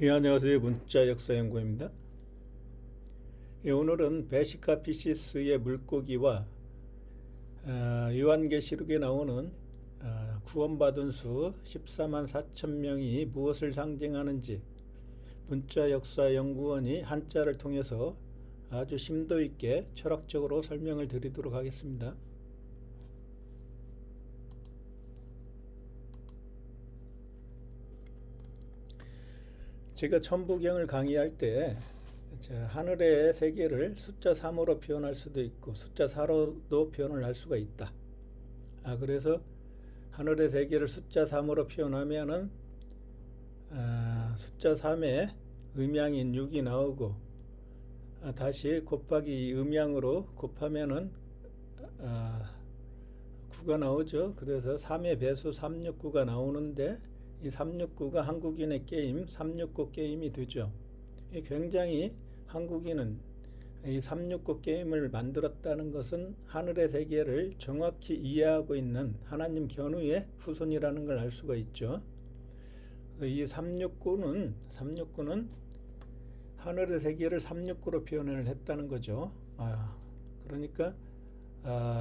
예, 안녕하세요. 문자 역사 연구입니다. 예, 오늘은 베시카 피시스의 물고기와 요한계시록에 나오는 구원받은 수 14만 4천 명이 무엇을 상징하는지 문자 역사 연구원이 한자를 통해서 아주 심도 있게 철학적으로 설명을 드리도록 하겠습니다. 제가 천부경을 강의할 때 하늘의 세계를 숫자 3으로 표현할 수도 있고 숫자 4로도 표현을 할 수가 있다. 그래서 하늘의 세계를 숫자 3으로 표현하면은 숫자 3에 음양인 6이 나오고 다시 곱하기 음양으로 곱하면은 9가 나오죠. 그래서 3의 배수 369가 나오는데 이 369가 한국인의 게임 369 게임이 되죠. 굉장히 한국인은 이 369 게임을 만들었다는 것은 하늘의 세계를 정확히 이해하고 있는 하나님 견우의 후손이라는 걸 알 수가 있죠. 그래서 이 369는 하늘의 세계를 369로 표현을 했다는 거죠. 그러니까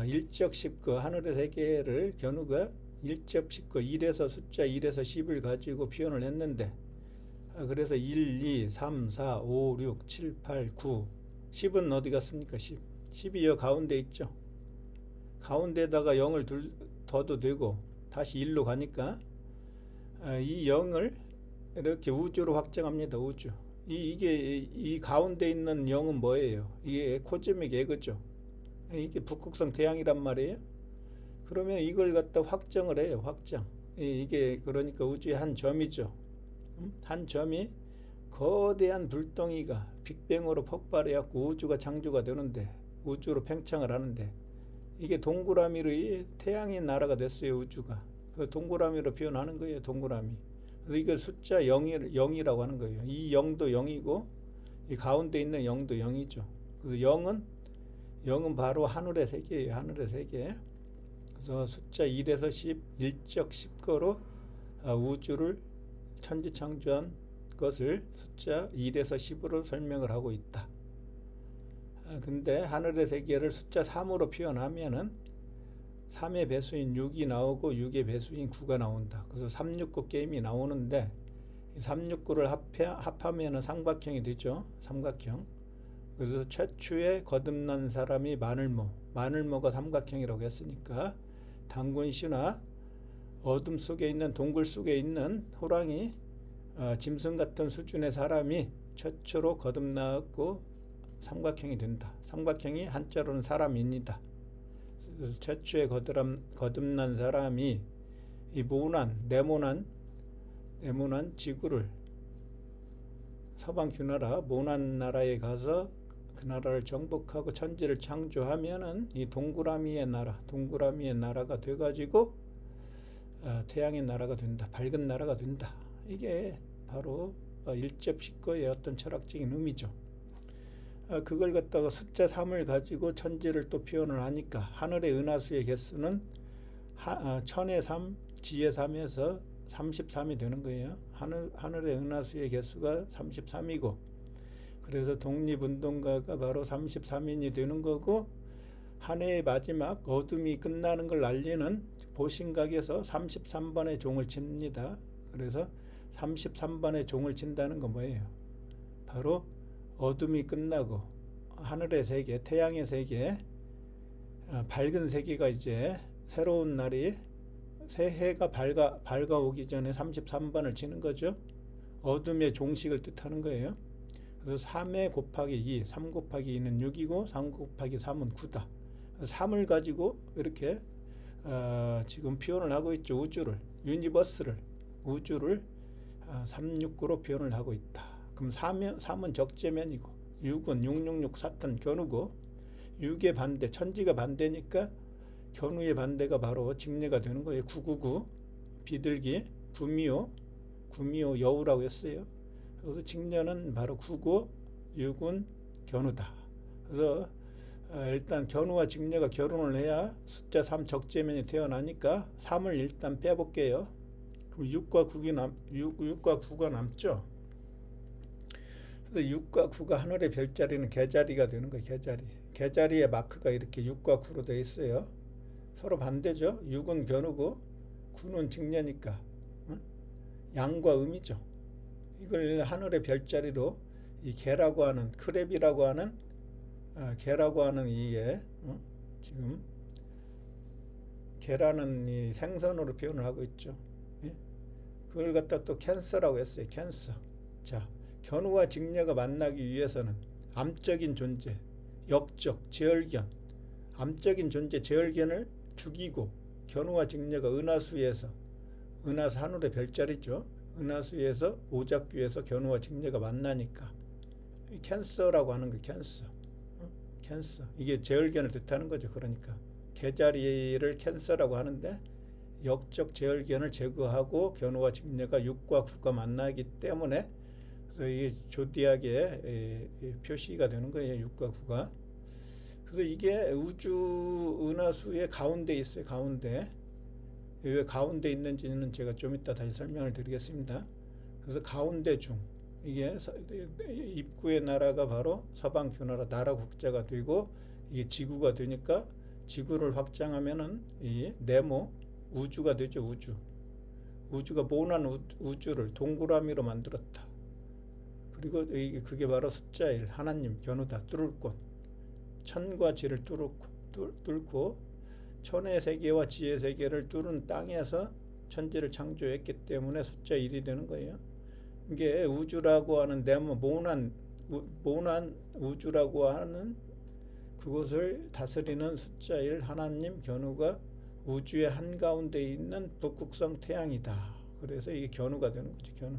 일적 10거 하늘의 세계를 견우가 일적 10거 1에서 숫자 1에서 10을 가지고 표현을 했는데 그래서 1, 2, 3, 4, 5, 6, 7, 8, 9 10은 어디 갔습니까? 10이 여 가운데 있죠. 가운데다가 0을 더도 되고 다시 1로 가니까 이 0을 이렇게 우주로 확정합니다. 우주. 이 가운데 있는 0은 뭐예요? 이게 코즈믹 에그죠. 이게 북극성 태양이란 말이에요. 그러면 이걸 갖다 확정을 해요. 확정. 이게 그러니까 우주의 한 점이죠. 한 점이 거대한 불덩이가 빅뱅으로 폭발해갖고 우주가 창조가 되는데 우주로 팽창을 하는데 이게 동그라미로 태양의 나라가 됐어요. 우주가. 동그라미로 표현하는 거예요. 동그라미. 그래서 이걸 숫자 0이라고 하는 거예요. 이 0도 0이고 이 가운데 있는 0도 0이죠. 그래서 0은 바로 하늘의 세계예요. 하늘의 세계. 그래서 숫자 1에서 10, 일적 10거로 우주를 천지창조한 것을 숫자 1에서 10으로 설명을 하고 있다. 근데 하늘의 세계를 숫자 3으로 표현하면은 3의 배수인 6이 나오고 6의 배수인 9가 나온다. 그래서 369 게임이 나오는데 369를 합하면은 삼각형이 되죠. 삼각형. 그래서 최초에 거듭난 사람이 마늘모가 삼각형이라고 했으니까 당군신화 어둠 속에 있는 동굴 속에 있는 호랑이 짐승 같은 수준의 사람이 최초로 거듭나고 삼각형이 된다. 삼각형이 한자로는 사람입니다. 그래서 최초에 거듭난 사람이 이 네모난 지구를 서방 주나라 모난 나라에 가서 그 나라를 정복하고 천지를 창조하면은 이 동그라미의 나라가 돼가지고 태양의 나라가 된다. 밝은 나라가 된다. 이게 바로 일접식거의 어떤 철학적인 의미죠. 그걸 갖다가 숫자 3을 가지고 천지를 또 표현을 하니까 하늘의 은하수의 개수는 천의 3, 지의 3에서 33이 되는 거예요. 하늘의 은하수의 개수가 33이고 그래서 독립운동가가 바로 33인이 되는 거고 한 해의 마지막 어둠이 끝나는 걸 알리는 보신각에서 33번의 종을 칩니다. 그래서 33번의 종을 친다는 건 뭐예요? 바로 어둠이 끝나고 하늘의 세계, 태양의 세계, 밝은 세계가 이제 새로운 날이 새해가 밝아오기 전에 33번을 치는 거죠. 어둠의 종식을 뜻하는 거예요. 그래서 3에 곱하기 2, 3 곱하기 2는 6이고 3 곱하기 3은 9다. 3을 가지고 이렇게 지금 표현을 하고 있죠. 우주를 369로 표현을 하고 있다. 그럼 3은 적재면이고 6은 666 사탄 견우고 6의 반대 천지가 반대니까 견우의 반대가 바로 직례가 되는 거예요. 999 비둘기 구미호 여우라고 했어요. 그래서 직녀는 바로 9고 6은 견우다. 그래서 일단 견우와 직녀가 결혼을 해야 숫자 3 적재면이 태어나니까 3을 일단 빼볼게요. 그럼 6과 9가 남죠. 그래서 6과 9가 하늘의 별자리는 개자리가 되는 거예요. 개자리. 개자리의 마크가 이렇게 6과 9로 되어 있어요. 서로 반대죠. 6은 견우고 9는 직녀니까 양과 음이죠. 이걸 하늘의 별자리로 이 개라고 하는 크랩이라고 하는 개라고 하는 이게 지금 개라는 이 생선으로 표현을 하고 있죠. 예? 그걸 갖다 또 캔서라고 했어요. 캔서. 자, 견우와 직녀가 만나기 위해서는 암적인 존재, 역적, 제얼견, 암적인 존재 제얼견을 죽이고 견우와 직녀가 은하수에서 은하수 하늘의 별자리죠. 은하수에서 오작교에서 견우와 직녀가 만나니까 캔서라고 하는 거 캔서. 캔서. 이게 제얼견을 뜻하는 거죠. 그러니까 개자리를 캔서라고 하는데 역적 제얼견을 제거하고 견우와 직녀가 6과 9가 만나기 때문에 그래서 이게 조디악의 표시가 되는 거예요. 6과 9가. 그래서 이게 우주 은하수의 가운데 있어요. 가운데. 왜 가운데 있는지는 제가 좀 이따 다시 설명을 드리겠습니다. 그래서 가운데 중 이게 입구의 나라가 바로 서방 규나라 나라 국자가 되고 이게 지구가 되니까 지구를 확장하면은 이 네모 우주가 되죠. 우주가 모난 우주를 동그라미로 만들었다. 그리고 그게 바로 숫자 1 하나님 견우다. 뚫을 곳 천과 지를 뚫고 천의 세계와 지의 세계를 뚫은 땅에서 천지를 창조했기 때문에 숫자 1이 되는 거예요. 이게 우주라고 하는 네모 모난 우주라고 하는 그것을 다스리는 숫자 1 하나님 견우가 우주의 한가운데 있는 북극성 태양이다. 그래서 이게 견우가 되는 거죠. 견우.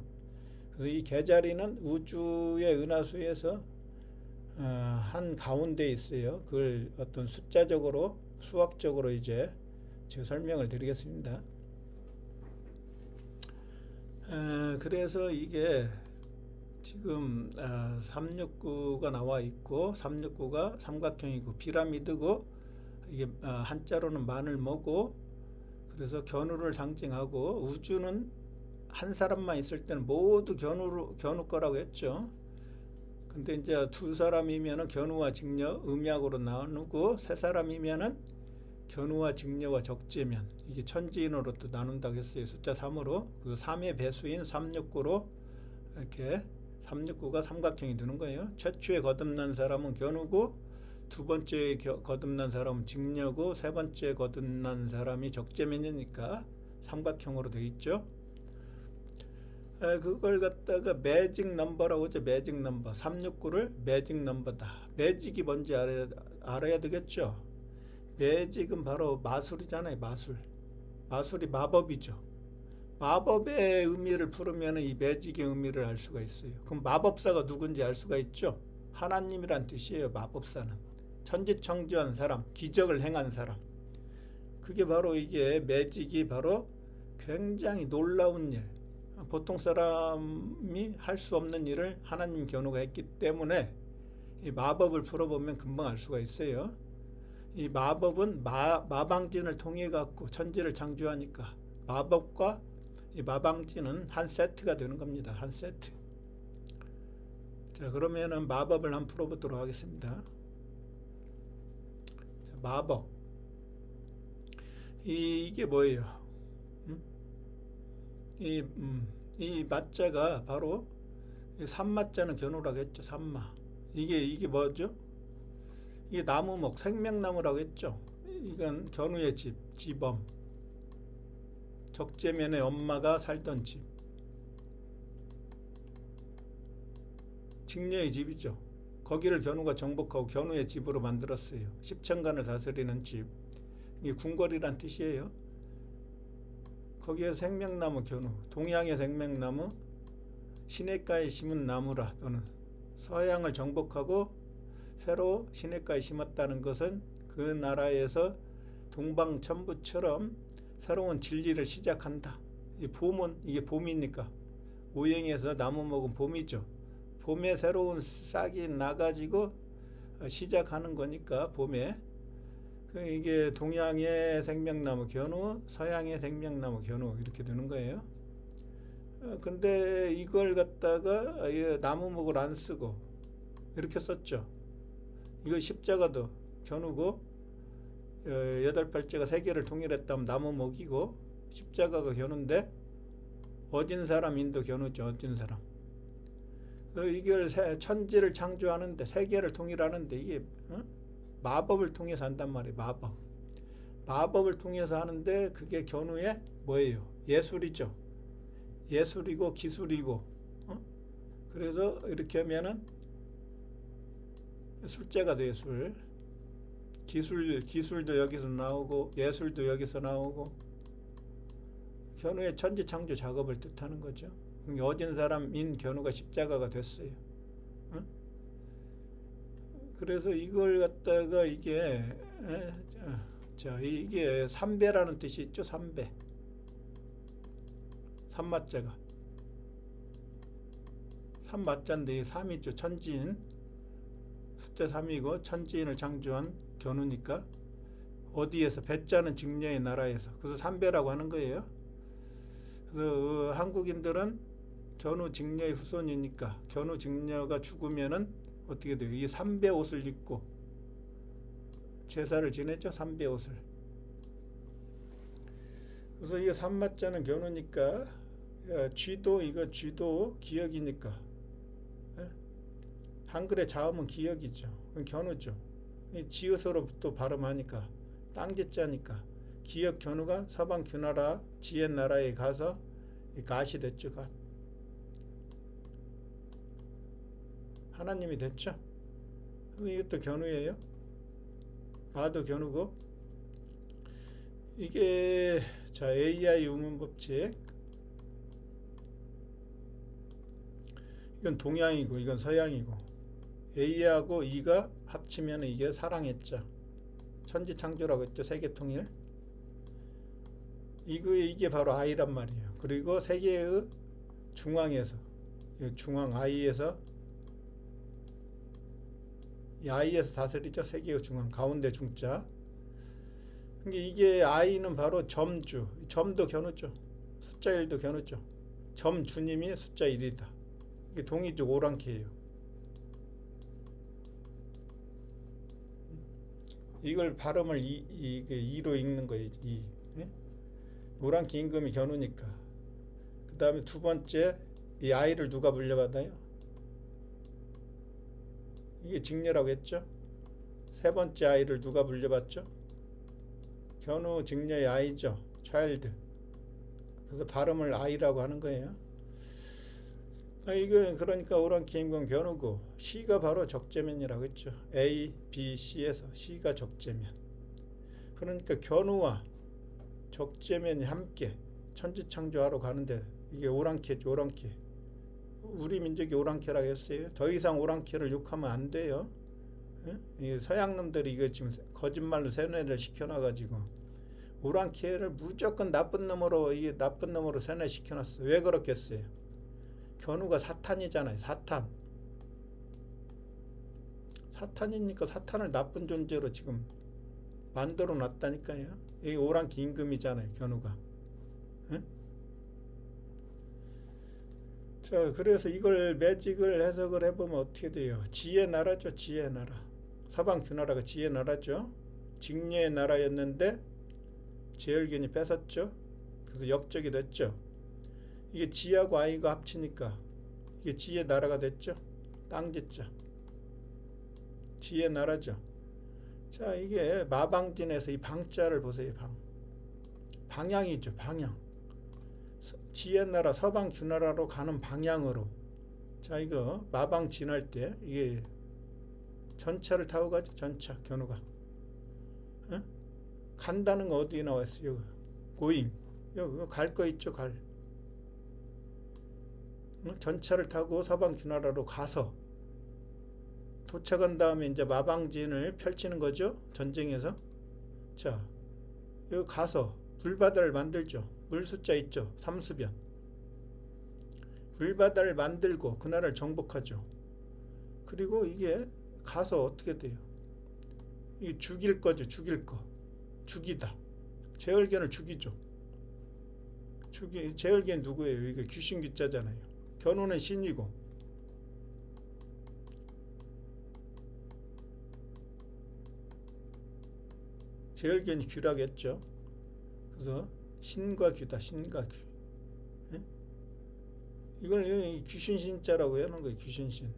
그래서 이 개자리는 우주의 은하수에서 한 가운데 있어요. 그걸 어떤 숫자적으로 수학적으로 이제 제가 설명을 드리겠습니다. 그래서 이게 지금 369가 나와 있고 369가 삼각형이고 피라미드고 이게 한자로는 마늘모고 그래서 견우를 상징하고 우주는 한 사람만 있을 때는 모두 견우 거라고 했죠. 근데 이제 두 사람이면은 견우와 직녀 음약으로 나누고 세 사람이면은 견우와 직녀와 적재면 이게 천지인으로 또 나눈다고 했어요. 숫자 3으로. 그래서 3의 배수인 369로 이렇게 369가 삼각형이 되는 거예요. 최초에 거듭난 사람은 견우고 두 번째 거듭난 사람은 직녀고 세 번째 거듭난 사람이 적재면이니까 삼각형으로 되어 있죠. 그걸 갖다가 매직 넘버라고 하죠. 매직 넘버. 369를 매직 넘버다. 매직이 뭔지 알아야 되겠죠. 매직은 바로 마술이잖아요. 마술이 마법이죠. 마법의 의미를 풀으면 이 매직의 의미를 알 수가 있어요. 그럼 마법사가 누군지 알 수가 있죠. 하나님이란 뜻이에요. 마법사는 천지창조한 사람, 기적을 행한 사람. 그게 바로 이게 매직이 바로 굉장히 놀라운 일, 보통 사람이 할 수 없는 일을 하나님 견우가 했기 때문에 이 마법을 풀어보면 금방 알 수가 있어요. 이 마법은 마방진을 통해 갖고 천지를 창조하니까 마법과 이 마방진은 한 세트가 되는 겁니다. 한 세트. 자, 그러면은 마법을 한번 풀어보도록 하겠습니다. 자, 마법. 이게 뭐예요? 이 마자가 바로 삼마자는 견우라고 했죠. 삼마. 이게 뭐죠? 이게 나무목, 생명나무라고 했죠. 이건 견우의 집, 지범. 적재면의 엄마가 살던 집. 직녀의 집이죠. 거기를 견우가 정복하고 견우의 집으로 만들었어요. 십천간을 다스리는 집. 이게 궁궐이란 뜻이에요. 거기에 생명나무 견우, 동양의 생명나무, 시냇가에 심은 나무라. 또는 서양을 정복하고 새로 시냇가에 심었다는 것은 그 나라에서 동방천부처럼 새로운 진리를 시작한다. 이 봄은 이게 봄이니까 오행에서 나무 먹은 봄이죠. 봄에 새로운 싹이 나가지고 시작하는 거니까 봄에 이게 동양의 생명나무 견우, 서양의 생명나무 견우 이렇게 되는 거예요. 근데 이걸 갖다가 나무목을 안 쓰고 이렇게 썼죠. 이거 십자가도 겨누고 여덟 팔째가 세 개를 통일했다면 나무목이고 십자가가 겨누인데 어진 사람 인도 겨누죠. 어진 사람. 이걸 천지를 창조하는데 세계를 통일하는데 이게 마법을 통해서 한단 말이에요. 마법을 통해서 하는데 그게 견우의 뭐예요? 예술이죠. 예술이고 기술이고. 그래서 이렇게 하면은 술자가 돼요. 술. 기술도 여기서 나오고 예술도 여기서 나오고 견우의 천지 창조 작업을 뜻하는 거죠. 어진 사람인 견우가 십자가가 됐어요. 그래서 이걸 갖다가 이게 이게 삼배라는 뜻이 있죠. 삼배. 삼마자가. 삼마자인데 삼이죠. 천지인. 숫자 3이고 천지인을 창조한 견우니까 어디에서 배자는 직녀의 나라에서. 그래서 삼배라고 하는 거예요. 그래서 한국인들은 견우 직녀의 후손이니까 견우 직녀가 죽으면은 어떻게 돼요? 이 삼배 옷을 입고 제사를 지냈죠. 삼배 옷을. 그래서 이게 삼마자는 견우니까 쥐도 이거 쥐도 기역이니까 한글의 자음은 기역이죠. 견우죠. 지읒으로부터 발음하니까 땅지자니까 기역 견우가 서방 규나라 지혜 나라에 가서 갓이 됐죠. 갓. 하나님이 됐죠. 이것도 견우예요. 바도 견우고 이게 자 AI 우문법칙 이건 동양이고 이건 서양이고 A하고 E가 합치면 이게 사랑했죠. 천지창조라고 했죠. 세계통일. 이게 바로 I란 말이에요. 그리고 세계의 중앙에서 중앙 I에서 이 I에서 다스리죠. 세계의 중앙 가운데 중자. 이게 I는 바로 점주. 점도 겨누죠. 숫자 1도 겨누죠. 점 주님이 숫자 1이다. 이게 동이족 오랑캐예요. 이걸 발음을 이로 읽는 거예요. 이. 예? 오랑캐 임금이 겨누니까. 그 다음에 두 번째 이 I를 누가 물려받아요? 이게 직녀라고 했죠. 세 번째 아이를 누가 물려받죠? 견우 직녀의 아이죠. 차일드. 그래서 발음을 아이라고 하는 거예요. 이거 그러니까 오랑캐 임금 견우고 C가 바로 적재면이라고 했죠. A, B, C에서 C가 적재면. 그러니까 견우와 적재면이 함께 천지창조하러 가는데 이게 오랑캐죠. 오랑캐. 우리 민족이 오랑캐라고 했어요. 더 이상 오랑캐를 욕하면 안 돼요. 서양 놈들이 이거 지금 거짓말로 세뇌를 시켜놔가지고 오랑캐를 무조건 나쁜 놈으로 세뇌시켜놨어. 왜 그렇겠어요? 견우가 사탄이잖아요. 사탄이니까 사탄을 나쁜 존재로 지금 만들어 놨다니까요. 이 오랑캐 임금이잖아요. 견우가. 자, 그래서 이걸 매직을 해석을 해보면 어떻게 돼요? 지혜 나라죠. 지혜 나라. 서방 규나라가 지혜 나라죠. 직녀의 나라였는데 제열견이 뺏었죠. 그래서 역적이 됐죠. 이게 지하고 아이가 합치니까 이게 지혜 나라가 됐죠. 땅지자. 지혜 나라죠. 자, 이게 마방진에서 이 방자를 보세요. 방향이죠. 방향. 지혜 나라 서방 규나라로 가는 방향으로. 자, 이거 마방 지날 때 이게 전차를 타고 가죠. 전차 견우가. 간다는 거 어디에 나와 있어요? 고잉. 여기 갈 거 있죠. 갈. 전차를 타고 서방 규나라로 가서 도착한 다음에 이제 마방진을 펼치는 거죠. 전쟁에서. 자, 여기 가서 불바다를 만들죠. 물 숫자 있죠. 삼수변. 불바다를 만들고 그 나라를 정복하죠. 그리고 이게 가서 어떻게 돼요? 이게 죽일 거죠. 죽일 거. 죽이다. 제열견을 죽이죠. 제열계는 누구예요? 이게 귀신 귀자잖아요. 견우는 신이고, 제열계는 귀라겠죠. 그래서 신과 귀다. 신과 귀. 예? 이걸 귀신신자라고 하는 거예요. 귀신신.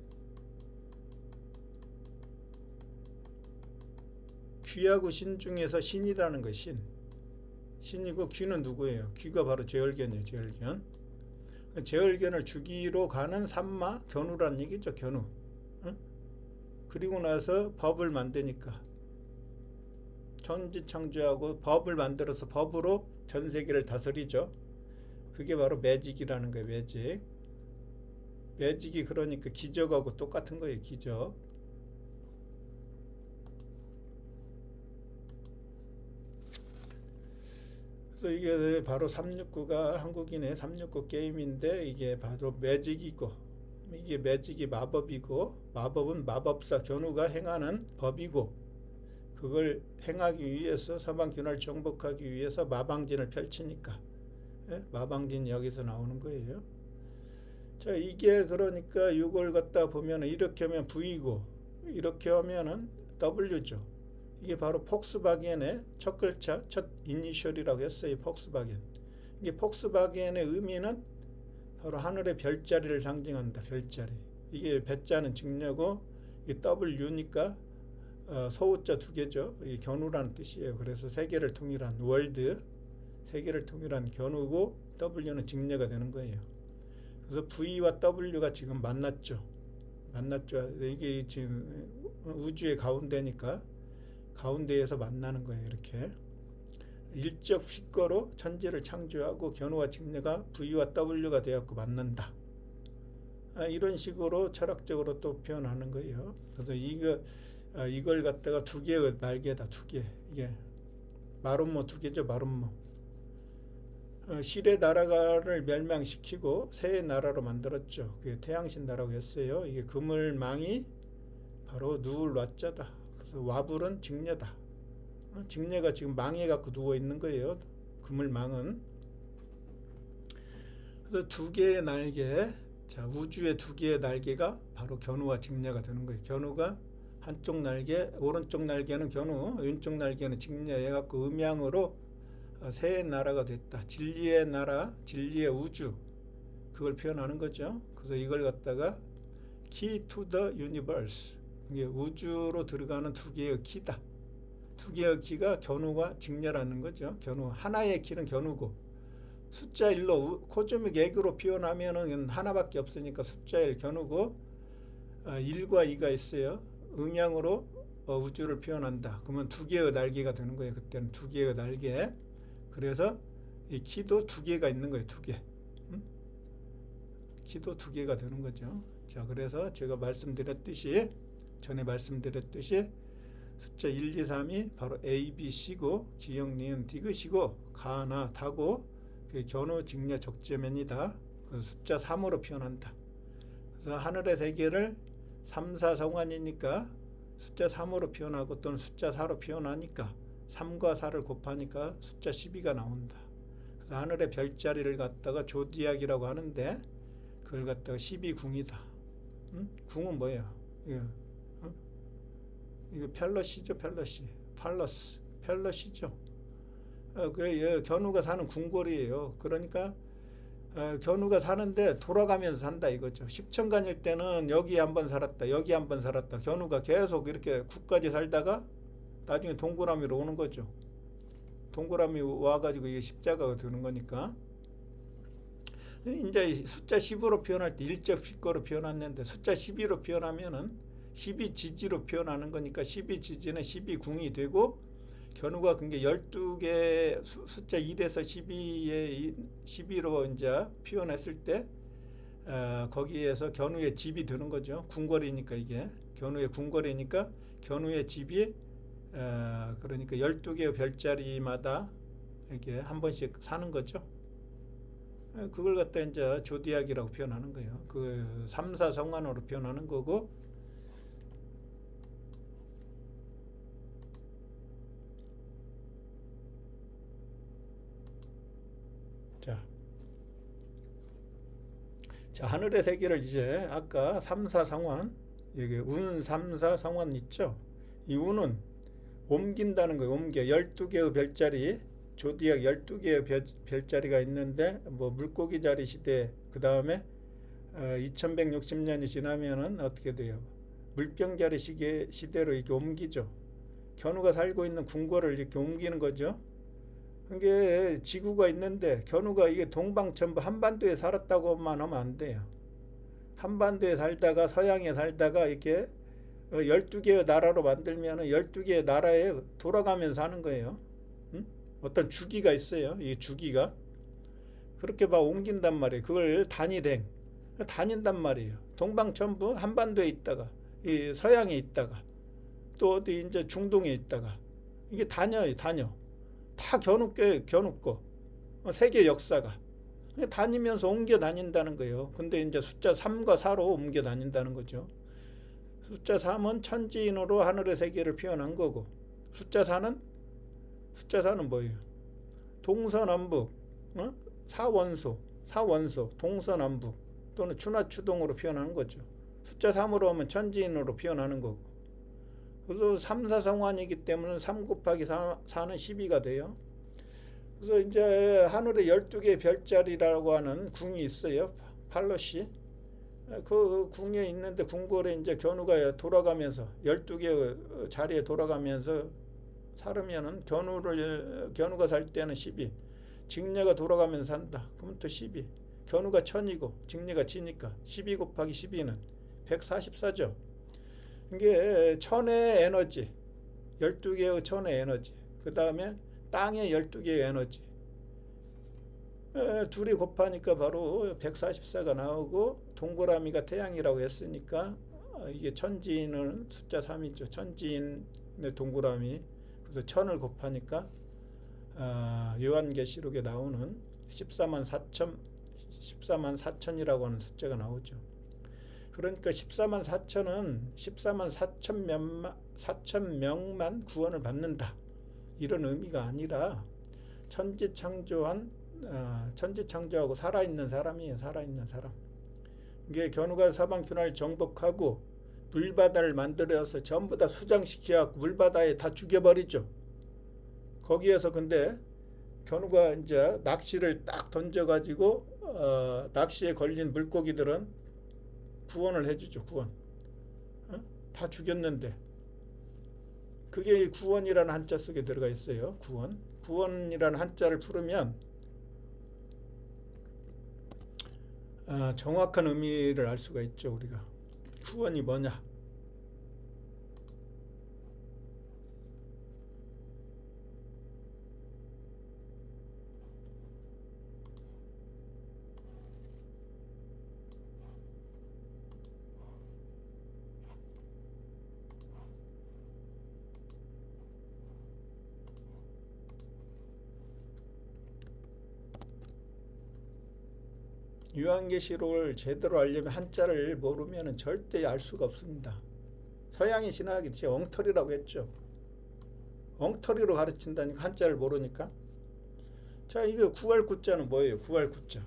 귀하고 신 중에서 신이라는 거예요. 신이고 귀는 누구예요? 귀가 바로 제열견이에요. 제열견. 제열견을 죽이러 가는 산마 견우란 얘기죠. 견우. 응? 그리고 나서 법을 만드니까 천지창조하고 법을 만들어서 법으로 전 세계를 다스리죠. 그게 바로 매직이라는 거예요. 매직. 매직이 그러니까 기적하고 똑같은 거예요. 기적. 그래서 이게 바로 369가 한국인의 369 게임인데, 이게 바로 매직이고, 이게 매직이 마법이고, 마법은 마법사 견우가 행하는 법이고, 그걸 행하기 위해서 서방균을 정복하기 위해서 마방진을 펼치니까, 예? 마방진 여기서 나오는 거예요. 자, 이게 그러니까 이걸 갖다 보면 이렇게 하면 V고 이렇게 하면은 W죠. 이게 바로 폭스바겐의 첫 글자, 첫 이니셜이라고 했어요. 폭스바겐. 이게 폭스바겐의 의미는 바로 하늘의 별자리를 상징한다. 별자리. 이게 배자는 직녀고, 이 W니까 소우자 두 개죠. 이 견우라는 뜻이에요. 그래서 세계를 통일한 월드, 세계를 통일한 견우고, W는 직녀가 되는 거예요. 그래서 V와 W가 지금 만났죠. 이게 지금 우주의 가운데니까 가운데에서 만나는 거예요. 이렇게 일적 휘거로 천지를 창조하고 견우와 직녀가 V와 W가 되었고 만난다. 이런 식으로 철학적으로 또 표현하는 거예요. 그래서 이걸 갖다가 두 개의 날개다. 두 개. 이게 마름모 두 개죠. 마름모. 실의 나라를 멸망시키고 새의 나라로 만들었죠. 그게 태양신 나라고 했어요. 이게 그물망이 바로 누울 와자다. 그래서 와불은 직녀다. 직녀가 지금 망해 갖고 누워 있는 거예요. 그물망은. 그래서 두 개의 날개, 자, 우주의 두 개의 날개가 바로 견우와 직녀가 되는 거예요. 견우가 한쪽 날개, 오른쪽 날개는 견우, 왼쪽 날개는 직녀 해갖고 음양으로 새 나라가 됐다. 진리의 나라, 진리의 우주, 그걸 표현하는 거죠. 그래서 이걸 갖다가 Key to the Universe, 이게 우주로 들어가는 두 개의 키다. 두 개의 키가 견우가 직녀라는 거죠. 견우, 하나의 키는 견우고, 숫자 1로 코즈믹 액으로 표현하면은 하나밖에 없으니까 숫자 1 견우고, 1과 2가 있어요. 음양으로 우주를 표현한다. 그러면 두 개의 날개가 되는 거예요. 그때는 두 개의 날개. 그래서 이 키도 두 개가 있는 거예요. 두 개. 키도 두 개가 되는 거죠. 자, 그래서 제가 전에 말씀드렸듯이 숫자 1, 2, 3이 바로 A, B, C고, 기역, 니은, 디귿이고, 가나, 다고, 그게 견우, 직녀, 적재면이다. 그래서 숫자 3으로 표현한다. 그래서 하늘의 세계를 3, 4 성환이니까 숫자 3으로 표현하고, 또는 숫자 4로 표현하니까 3과 4를 곱하니까 숫자 12가 나온다. 그래서 하늘의 별자리를 갖다가 조디악이라고 하는데, 그걸 갖다가 12궁이다. 궁은 뭐예요? 이거 펠러시죠. 펠러시죠. 견우가 사는 궁궐이에요. 그러니까 견우가 사는데 돌아가면서 산다 이거죠. 십천간일 때는 여기 한번 살았다, 여기 한번 살았다. 견우가 계속 이렇게 국까지 살다가 나중에 동그라미로 오는 거죠. 동그라미 와가지고 이게 십자가가 되는 거니까. 이제 숫자 10으로 표현할 때 일적 휘거로 표현했는데, 숫자 12로 표현하면은 12지지로 표현하는 거니까 12지지는 12궁이 되고, 견우가 그게 12개 숫자 1에서 12로 이제 표현했을 때 거기에서 견우의 집이 되는 거죠. 궁궐이니까, 이게 견우의 궁궐이니까 견우의 집이 그러니까 12개의 별자리마다 이렇게 한 번씩 사는 거죠. 그걸 갖다 이제 조디악이라고 표현하는 거예요. 그 3, 4 성관으로 표현하는 거고, 자, 자, 하늘의 세계를 이제 아까 3, 4 상환, 여기 운 3, 4 상환 있죠? 이 운은 옮긴다는 거예요. 옮겨. 12개의 별자리, 조디악 12개의 별자리가 있는데, 뭐 물고기 자리 시대, 그 다음에 2160년이 지나면은 어떻게 돼요? 물병 자리 시대로 이렇게 옮기죠. 견우가 살고 있는 궁궐을 이렇게 옮기는 거죠. 이게 지구가 있는데 견우가 이게 동방천부 한반도에 살았다고만 하면 안 돼요. 한반도에 살다가 서양에 살다가 이렇게 12개의 나라로 만들면 12개의 나라에 돌아가면서 하는 거예요. 응? 어떤 주기가 있어요. 이 주기가. 그렇게 막 옮긴단 말이에요. 그걸 단위댕. 다닌단 말이에요. 동방천부 한반도에 있다가 이 서양에 있다가 또 어디 이제 중동에 있다가 이게 다녀요. 다 겨누고 세계 역사가 다니면서 옮겨 다닌다는 거예요. 근데 이제 숫자 3과 4로 옮겨 다닌다는 거죠. 숫자 3은 천지인으로 하늘의 세계를 표현한 거고, 숫자 4는 뭐예요? 동서남북, 사원소, 동서남북 또는 추나추동으로 표현하는 거죠. 숫자 3으로 하면 천지인으로 표현하는 거고. 그래서 3, 4 상환이기 때문에 3 곱하기 4는 12가 돼요. 그래서 이제 하늘에 12개의 별자리라고 하는 궁이 있어요. 팔로시. 그 궁에 있는데 궁궐에 이제 견우가 돌아가면서 12개의 자리에 돌아가면서 살으면은 견우가 살 때는 12. 직녀가 돌아가면서 산다. 그러면 또 12. 견우가 천이고 직녀가 지니까 12 곱하기 12는 144죠. 이게 천의 에너지, 12개의 천의 에너지, 그 다음에 땅의 12개의 에너지, 둘이 곱하니까 바로 144가 나오고, 동그라미가 태양이라고 했으니까 이게 천지인은 숫자 3이죠. 천지인의 동그라미. 그래서 천을 곱하니까 요한계시록에 나오는 14만 4천이라고 하는 숫자가 나오죠. 그러니까 14만 4천은 14만 4천 명만 구원을 받는다, 이런 의미가 아니라 천지창조하고 살아있는 사람이에요. 살아있는 사람. 이게 견우가 사방균화를 정복하고 물바다를 만들어서 전부 다 수장시켜갖고 물바다에 다 죽여버리죠. 거기에서 근데 견우가 이제 낚시를 딱 던져가지고 낚시에 걸린 물고기들은 구원을 해주죠. 구원. 다 죽였는데 그게 구원이라는 한자 속에 들어가 있어요. 구원이라는 한자를 풀으면 정확한 의미를 알 수가 있죠. 우리가 구원이 뭐냐. 요한계시록을 제대로 알려면 한자를 모르면 절대 알 수가 없습니다. 서양의 신학이 제 엉터리라고 했죠. 엉터리로 가르친다니까, 한자를 모르니까. 자, 이거 구할 구자는 뭐예요? 구할 구자.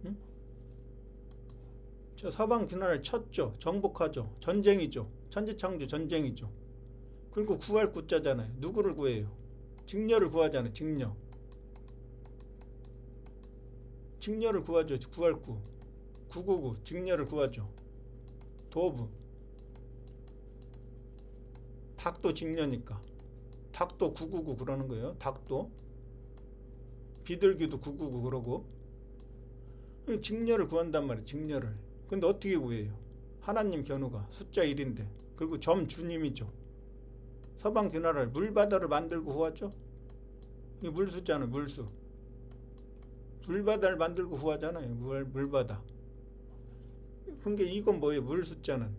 응? 저 서방 군화를 쳤죠. 정복하죠. 전쟁이죠. 천지창조 전쟁이죠. 그리고 구할 구자잖아요. 누구를 구해요? 직녀를 구하잖아요. 직녀를 구하죠. 구할 구. 999 직녀를 구하죠. 도부. 닭도 직녀니까. 닭도 999 그러는 거예요. 닭도. 비둘기도 999 그러고. 직녀를 구한단 말이에요. 직녀를. 근데 어떻게 구해요? 하나님 견우가 숫자 1인데. 그리고 점주님이죠. 서방 귀나라를 물바다를 만들고 구하죠. 이 물수잖아요. 물수. 물바다를 만들고 구하잖아요. 물바다. 그러니까 이건 뭐예요? 물숫자는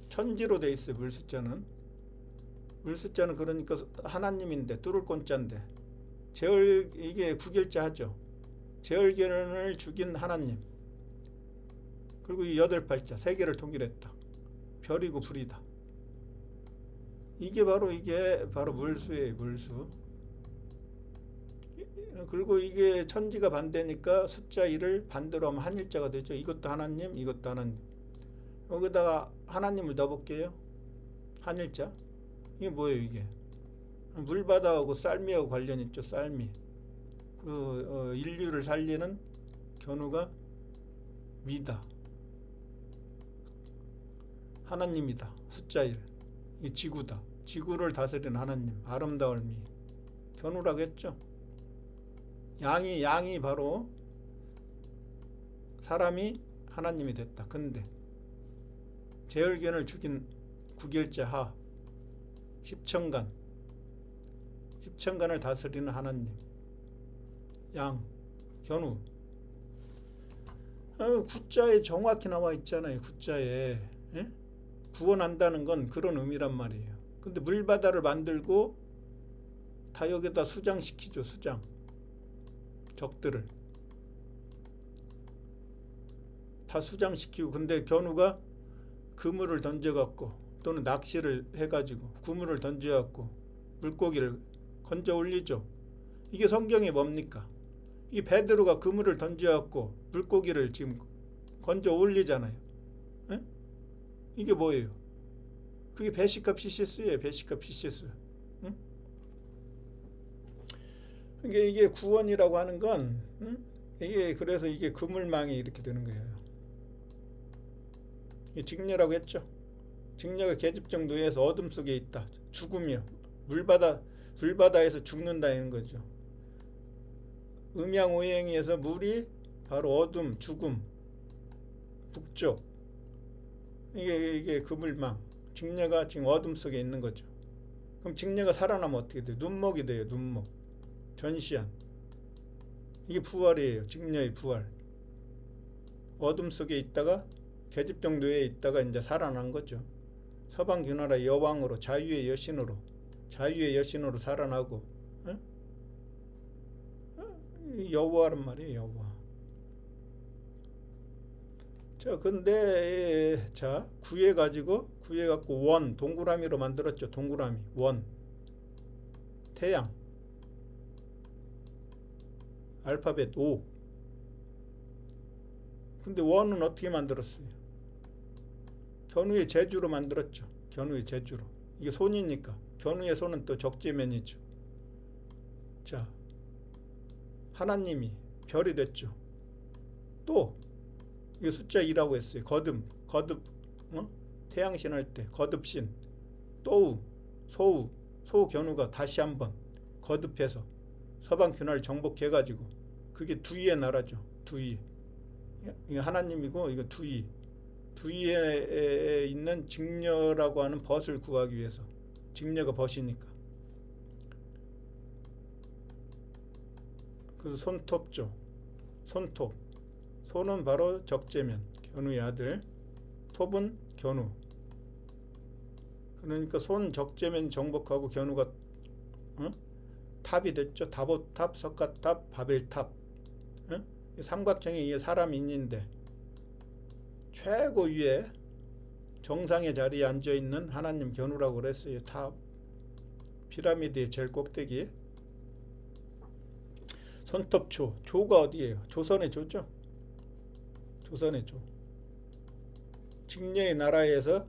천지로 돼 있어요. 물숫자는 그러니까 하나님인데 뚫을 꼰자인데 이게 구결자 하죠. 제얼견을 죽인 하나님. 그리고 이 8팔자 세계를 통일했다. 별이고 불이다. 이게 바로 물수예요. 물수. 그리고 이게 천지가 반대니까 숫자 1을 반대로 하면 한일자가 되죠. 이것도 하나님, 이것도 하나님. 여기다가 하나님을 넣어볼게요. 한일자. 이게 뭐예요, 이게? 물바다하고 쌀미하고 관련 있죠. 쌀미. 인류를 살리는 견우가 미다. 하나님이다. 숫자 1. 이 지구다. 지구를 다스리는 하나님. 아름다울 미. 견우라고 했죠. 양이 바로 사람이 하나님이 됐다. 근데 제열견을 죽인 구결제 하. 십천간을 다스리는 하나님. 양, 견우. 구자에 정확히 나와 있잖아요. 구자에. 예? 구원한다는 건 그런 의미란 말이에요. 근데 물바다를 만들고 다 여기다 수장시키죠. 수장. 적들을 다 수장시키고, 근데 견우가 그물을 던져갖고 또는 낚시를 해가지고 그물을 던져갖고 물고기를 건져 올리죠. 이게 성경이 뭡니까? 이 베드로가 그물을 던져갖고 물고기를 지금 건져 올리잖아요. 에? 이게 뭐예요? 그게 베시카 피시스예요. 베시카 피시스. 응? 이게 구원이라고 하는 건, 이게 그래서 이게 그물망이 이렇게 되는 거예요. 이 직녀라고 했죠. 직녀가 계집종 노예에서 어둠 속에 있다. 죽음이요. 불바다에서 죽는다는 거죠. 음양오행에서 물이 바로 어둠, 죽음, 북쪽. 이게 그물망. 직녀가 지금 어둠 속에 있는 거죠. 그럼 직녀가 살아나면 어떻게 돼요? 눈목이 돼요. 눈목. 전시한. 이게 부활이에요. 직녀의 부활. 어둠 속에 있다가 계집종 노예에 있다가 이제 살아난 거죠. 서방귀나라 여왕으로 자유의 여신으로 살아나고, 여호와란 말이에요. 여호와. 자, 근데 구해갖고 원, 동그라미로 만들었죠. 동그라미, 원, 태양, 알파벳 O. 근데 원은 어떻게 만들었어요? 견우의 제주로 만들었죠. 견우의 제주로. 이게 손이니까. 견우의 손은 또 적재면이죠. 자, 하나님이 별이 됐죠. 또 이게 숫자 2라고 했어요. 거듭, 태양신 할 때 거듭신, 또우, 소우, 소견우가 다시 한번 거듭해서 서방 균화를 정복해가지고, 그게 두이의 나라죠. 두이. 이거 하나님이고, 이거 두이. 두이에 있는 직녀라고 하는 벗을 구하기 위해서. 직녀가 벗이니까. 그래서 손톱죠. 손톱. 손은 바로 적재면, 견우의 아들. 톱은 견우. 그러니까 손 적재면 정복하고 견우가 탑이 됐죠. 다보탑, 석가탑, 바벨탑. 삼각형에 이게 사람이 있는데 최고 위에 정상의 자리에 앉아있는 하나님 견우라고 그랬어요. 탑. 피라미드의 제일 꼭대기. 손톱조. 조가 어디예요? 조선의 조죠. 조선의 조. 직녀의 나라에서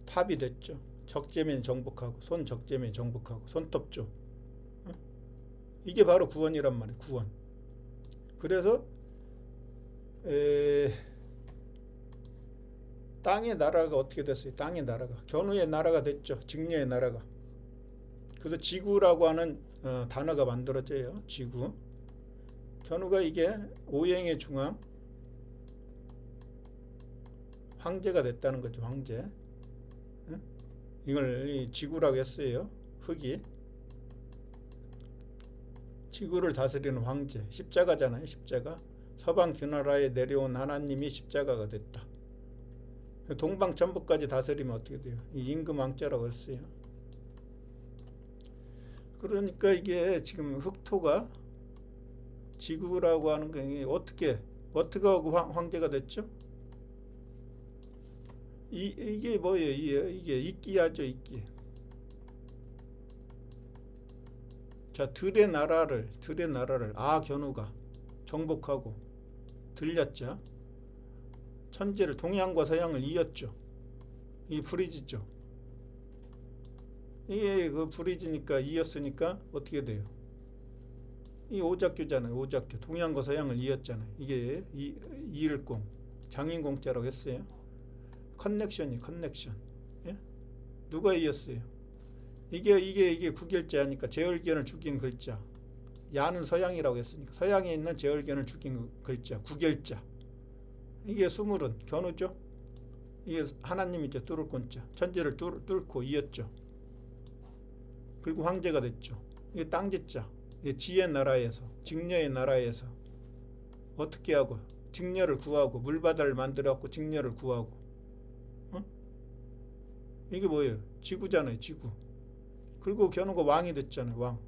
탑이 됐죠. 적재면 정복하고, 손 적재면 정복하고, 손톱조. 이게 바로 구원이란 말이에요. 구원. 그래서 땅의 나라가 어떻게 됐어요? 땅의 나라가 견우의 나라가 됐죠. 직녀의 나라가. 그래서 지구라고 하는 단어가 만들어져요. 지구. 견우가 이게 오행의 중앙 황제가 됐다는 거죠. 황제. 이걸 지구라고 했어요. 흙이. 지구를 다스리는 황제. 십자가잖아요. 십자가. 서방 귀나라에 내려온 하나님이 십자가가 됐다. 동방 전부까지 다스리면 어떻게 돼요? 이 임금 왕자라고 했어요. 그러니까 이게 지금 흑토가 지구라고 하는 게 어떻게 하고 황제가 됐죠? 이게 뭐예요? 이게 이끼하죠. 이끼. 자, 들의 나라를 견우가 정복하고 들렸자 천지를 동양과 서양을 이었죠. 이 불이지죠. 이게 그 불이지니까 이었으니까 어떻게 돼요? 이 오작교잖아요. 오작교. 동양과 서양을 이었잖아요. 이게 이을공, 장인공자라고 했어요. 커넥션. 예? 누가 이었어요? 이게 구결자니까 제얼견을 죽인 글자. 야는 서양이라고 했으니까 서양에 있는 제얼견을 죽인 글자, 구결자. 이게 수물은 견우죠. 이게 하나님이죠. 뚫을 권자. 천지를 뚫고 이었죠. 그리고 황제가 됐죠. 이게 땅짓자. 이게 지의 나라에서, 직녀의 나라에서 어떻게 하고 직녀를 구하고 물바다를 만들어갖고 직녀를 구하고, 어? 이게 뭐예요? 지구잖아요. 지구. 그리고 견우가 왕이 됐잖아요. 왕.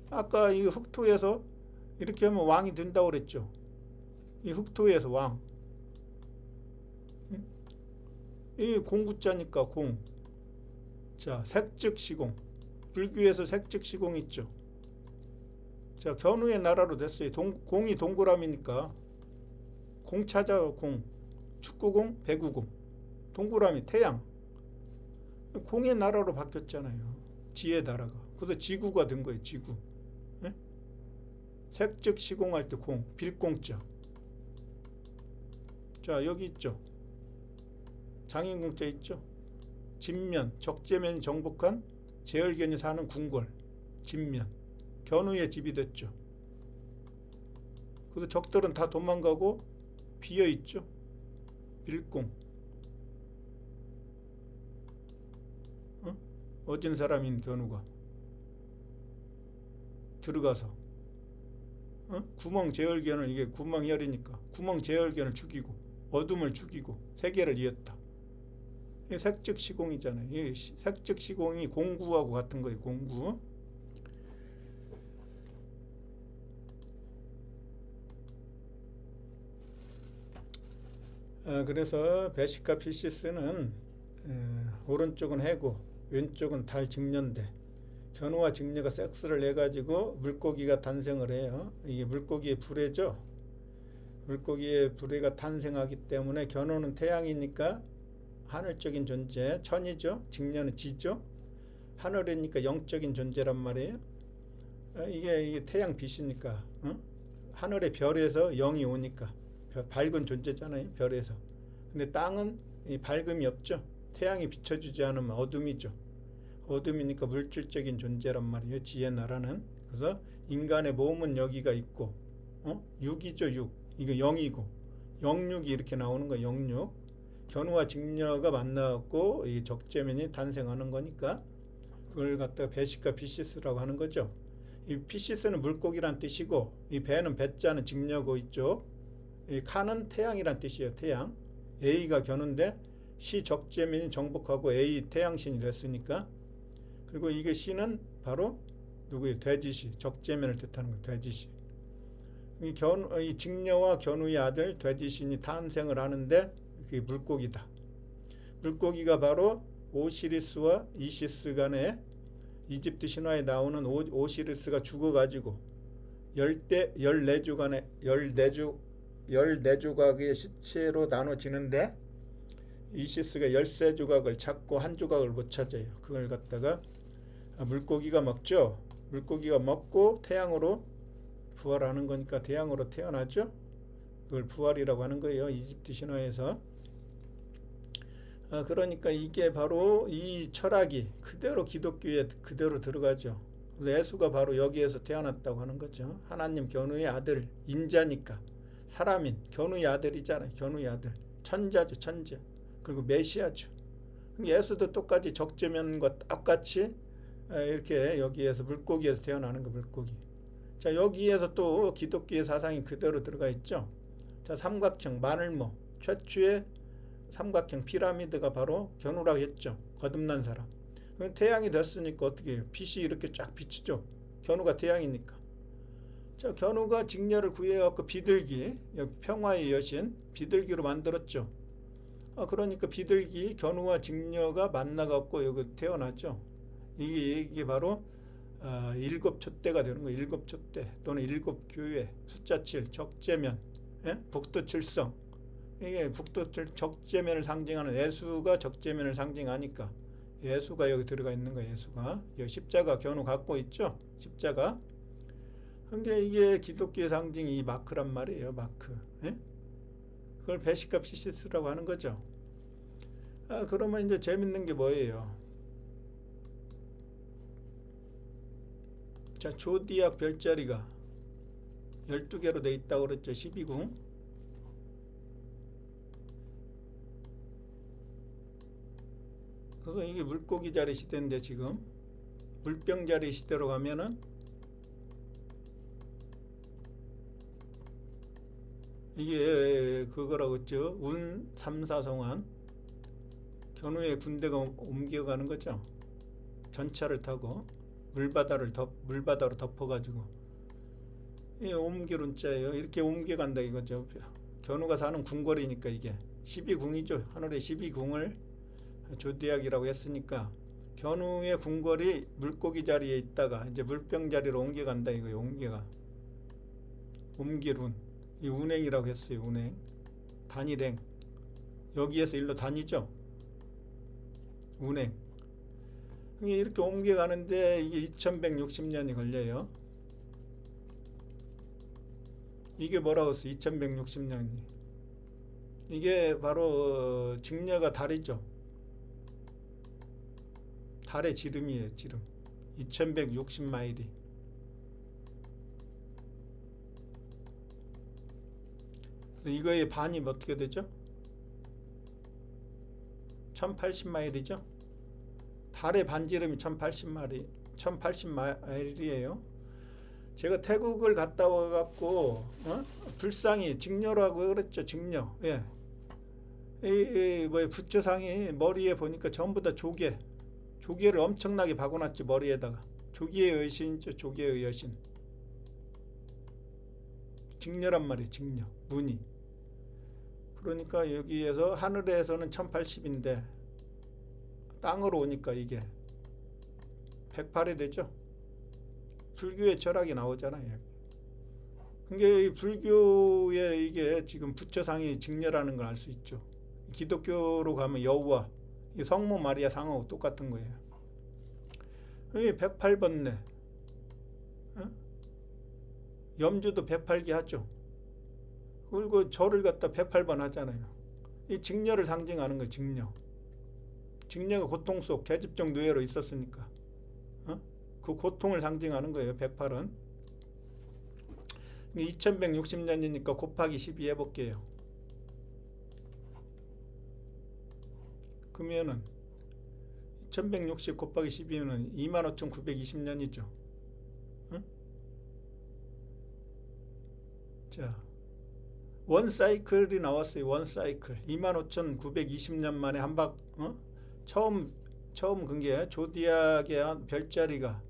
아까 이 흑토에서 이렇게 하면 왕이 된다고 그랬죠. 이 흑토에서 왕. 이 공구자니까 공. 자, 색즉시공. 불교에서 색즉시공 있죠. 자, 견우의 나라로 됐어요. 공이 동그라미니까 공 찾아요. 공. 축구공, 배구공. 동그라미, 태양. 공의 나라로 바뀌었잖아요. 지의 나라가. 그래서 지구가 된 거예요. 지구. 예? 색즉시공할 때 공, 빌공자. 자, 여기 있죠. 장인공자 있죠. 진면, 적재면이 정복한 제얼견이 사는 궁궐. 진면. 견우의 집이 됐죠. 그래서 적들은 다 도망가고 비어 있죠. 빌공. 어진 사람인 견우가 들어가서 구멍 제얼견을, 이게 구멍열이니까 구멍 제얼견을 죽이고 어둠을 죽이고 세계를 이었다. 이게 색즉시공이잖아요. 이 색즉시공이 공구하고 같은 거예요. 공구. 그래서 베시카 피시스는 오른쪽은 해고, 왼쪽은 달 직녀인데 견우와 직녀가 섹스를 해가지고 물고기가 탄생을 해요. 이게 물고기의 불해죠. 물고기의 불해가 탄생하기 때문에 견우는 태양이니까 하늘적인 존재, 천이죠. 직녀는 지죠. 하늘이니까 영적인 존재란 말이에요. 이게 태양 빛이니까, 하늘의 별에서 영이 오니까 밝은 존재잖아요. 별에서. 근데 땅은 밝음이 없죠. 태양이 비춰주지 않으면 어둠이죠. 어둠이니까 물질적인 존재란 말이에요. 지의 나라는. 그래서 인간의 몸은 여기가 있고, 육이죠. 육. 이거 영이고, 영육이 이렇게 나오는 거예요. 영육. 견우와 직녀가 만나갖고 이 적재면이 탄생하는 거니까 그걸 갖다가 베시카 피시스라고 하는 거죠. 이 피시스는 물고기란 뜻이고, 이 배는 배자는 직녀고 있죠. 이 칸은 태양이란 뜻이에요. 태양. A가 견우인데 시 적재면이 정복하고 A 태양신이 됐으니까. 그리고 이게 시는 바로 누구예요? 돼지시. 적재면을 뜻하는 거예요. 돼지시. 이 직녀와 견우의 아들 돼지신이 탄생을 하는데 그게 물고기다. 물고기가 바로 오시리스와 이시스 간에 이집트 신화에 나오는 오시리스가 죽어가지고 14조각의 시체로 나눠지는데 이시스가 13조각을 찾고 한 조각을 못 찾아요. 그걸 갖다가 물고기가 먹죠. 물고기가 먹고 태양으로 부활하는 거니까 태양으로 태어나죠. 그걸 부활이라고 하는 거예요. 이집트 신화에서. 그러니까 이게 바로 이 철학이 그대로 기독교에 그대로 들어가죠. 그래서 예수가 바로 여기에서 태어났다고 하는 거죠. 하나님 견우의 아들, 인자니까 사람인 견우의 아들이잖아요. 견우의 아들, 천자죠. 천재. 그리고 메시아죠. 예수도 똑같이 적재면과 똑같이 이렇게 여기에서 물고기에서 태어나는 거. 물고기. 자, 여기에서 또 기독교의 사상이 그대로 들어가 있죠. 자, 삼각형 마늘모, 최초의 삼각형 피라미드가 바로 견우라고 했죠. 거듭난 사람. 태양이 됐으니까 어떻게 해요? 빛이 이렇게 쫙 비치죠. 견우가 태양이니까. 자, 견우가 직녀를 구해갖고 비둘기, 평화의 여신 비둘기로 만들었죠. 그러니까 비둘기 견우와 직녀가 만나갖고 여기 태어났죠. 이게 바로 일곱 촛대가 되는 거예요. 일곱 촛대 또는 일곱 교회, 숫자 7, 적재면, 예? 북두칠성. 이게 적재면을 상징하는 예수가 적재면을 상징하니까 예수가 여기 들어가 있는 거예요. 예수가 여기 십자가 견우 갖고 있죠. 십자가. 근데 이게 기독교의 상징이 이 마크란 말이에요. 마크. 예? 그걸 베시캅시시스라고 하는 거죠. 그러면 이제 재밌는 게 뭐예요? 자, 조디악 별자리가 12개로 돼 있다고 그랬죠. 12궁. 그래서 이게 물고기 자리 시대인데 지금 물병 자리 시대로 가면은 이게 그거라고 했죠. 운 3사성환 견우의 군대가 옮겨가는 거죠. 전차를 타고 물바다로 덮어가지고 이 옮길 운자예요. 이렇게 옮겨간다 이거죠. 견우가 사는 궁궐이니까 이게 12궁이죠. 하늘의 12궁을 조디악이라고 했으니까 견우의 궁궐이 물고기 자리에 있다가 이제 물병 자리로 옮겨간다 이거예요. 옮길 운. 이 운행이라고 했어요. 운행. 단일행. 여기에서 일로 다니죠. 운행. 이렇게 옮겨가는데 이게 2160년이 걸려요. 이게 뭐라고 했어요? 2160년이. 이게 바로 직녀가 달이죠. 달의 지름이에요. 지름. 2160마일이. 이거의 반이 어떻게 되죠? 1080마일이죠. 달의 반지름이 1080마일이에요. 제가 태국을 갔다 와갖고 불상이 직녀라고 그랬죠. 직녀. 예. 부처상이 머리에 보니까 전부 다 조개를 엄청나게 박아놨죠. 머리에다가. 조개의 여신이죠. 조개의 여신. 직녀란 말이에요. 직녀. 무늬. 그러니까 여기에서 하늘에서는 1080인데 땅으로 오니까 이게 108이 되죠. 불교의 철학이 나오잖아요. 그게 불교의 이게 지금 부처상이 직녀라는 걸 알 수 있죠. 기독교로 가면 여호와, 성모 마리아 상하고 똑같은 거예요. 108번네. 염주도 108개 하죠. 그리고 절을 갖다 108번 하잖아요. 이 직녀를 상징하는 거예요. 직녀가 고통 속 계집종 노예로 있었으니까 그 고통을 상징하는 거예요. 108은 2160년이니까 곱하기 12 해볼게요. 그러면은 2160 곱하기 12는 25,920년이죠. 자, 원 사이클이 나왔어요. 원 사이클 25,920년 만에 처음 그게 조디악의 별자리가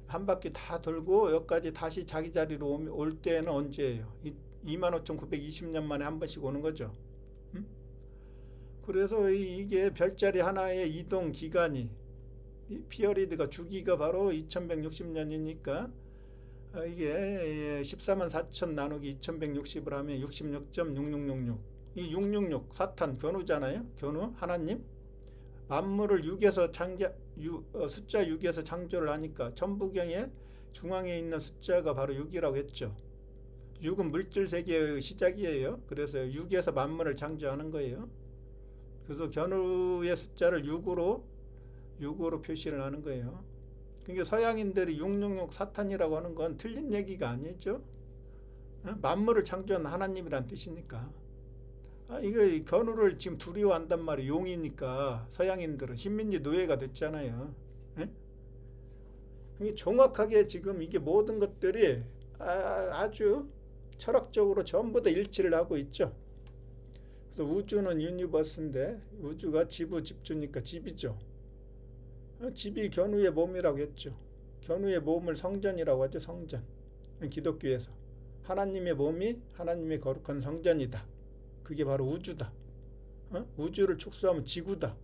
한 바퀴 다 돌고 여기까지 다시 자기 자리로 올 때는 언제예요? 25,920년 만에 한 번씩 오는 거죠. 그래서 이게 별자리 하나의 이동 기간이 피어리드가 주기가 바로 2160년이니까 이게 14만 4천 나누기 2160을 하면 66.6666. 이 666 사탄 견우잖아요. 견우 하나님. 만물을 6에서 숫자 6에서 창조를 하니까 천부경의 중앙에 있는 숫자가 바로 6이라고 했죠. 6은 물질 세계의 시작이에요. 그래서 6에서 만물을 창조하는 거예요. 그래서 견우의 숫자를 6으로 표시를 하는 거예요. 그러니까 서양인들이 666 사탄이라고 하는 건 틀린 얘기가 아니죠. 만물을 창조한 하나님이란 뜻이니까. 이거 견우를 지금 두려워한단 말이에요. 용이니까 서양인들은 식민지 노예가 됐잖아요. 정확하게 지금 이게 모든 것들이 아주 철학적으로 전부 다 일치를 하고 있죠. 그래서 우주는 유니버스인데 우주가 집주니까 집이죠. 집이 견우의 몸이라고 했죠. 견우의 몸을 성전이라고 하죠. 성전. 기독교에서 하나님의 몸이 하나님의 거룩한 성전이다. 그게 바로 우주다. 우주를 축소하면 지구다.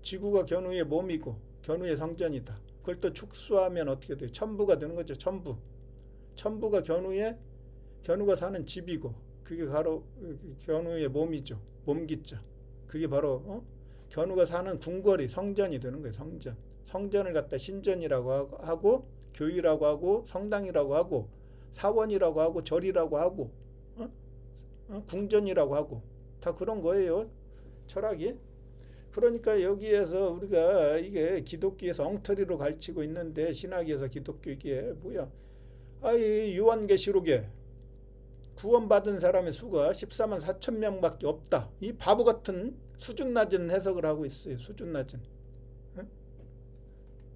지구가 견우의 몸이고 견우의 성전이다. 그걸 또 축소하면 어떻게 돼요? 천부가 되는 거죠. 천부가 견우가 사는 집이고, 그게 바로 견우의 몸이죠. 몸기자. 그게 바로 견우가 사는 궁궐이 성전이 되는 거예요. 성전을 갖다 신전이라고 하고, 교회라고 하고, 성당이라고 하고, 사원이라고 하고, 절이라고 하고, 궁전이라고 하고, 다 그런 거예요. 철학이. 그러니까 여기에서 우리가 이게 기독교에서 엉터리로 가르치고 있는데, 신학에서 기독교 이게 뭐야? 이 요한계시록에 구원받은 사람의 수가 14만 4천 명밖에 없다. 이 바보 같은 수준 낮은 해석을 하고 있어요. 수준 낮은.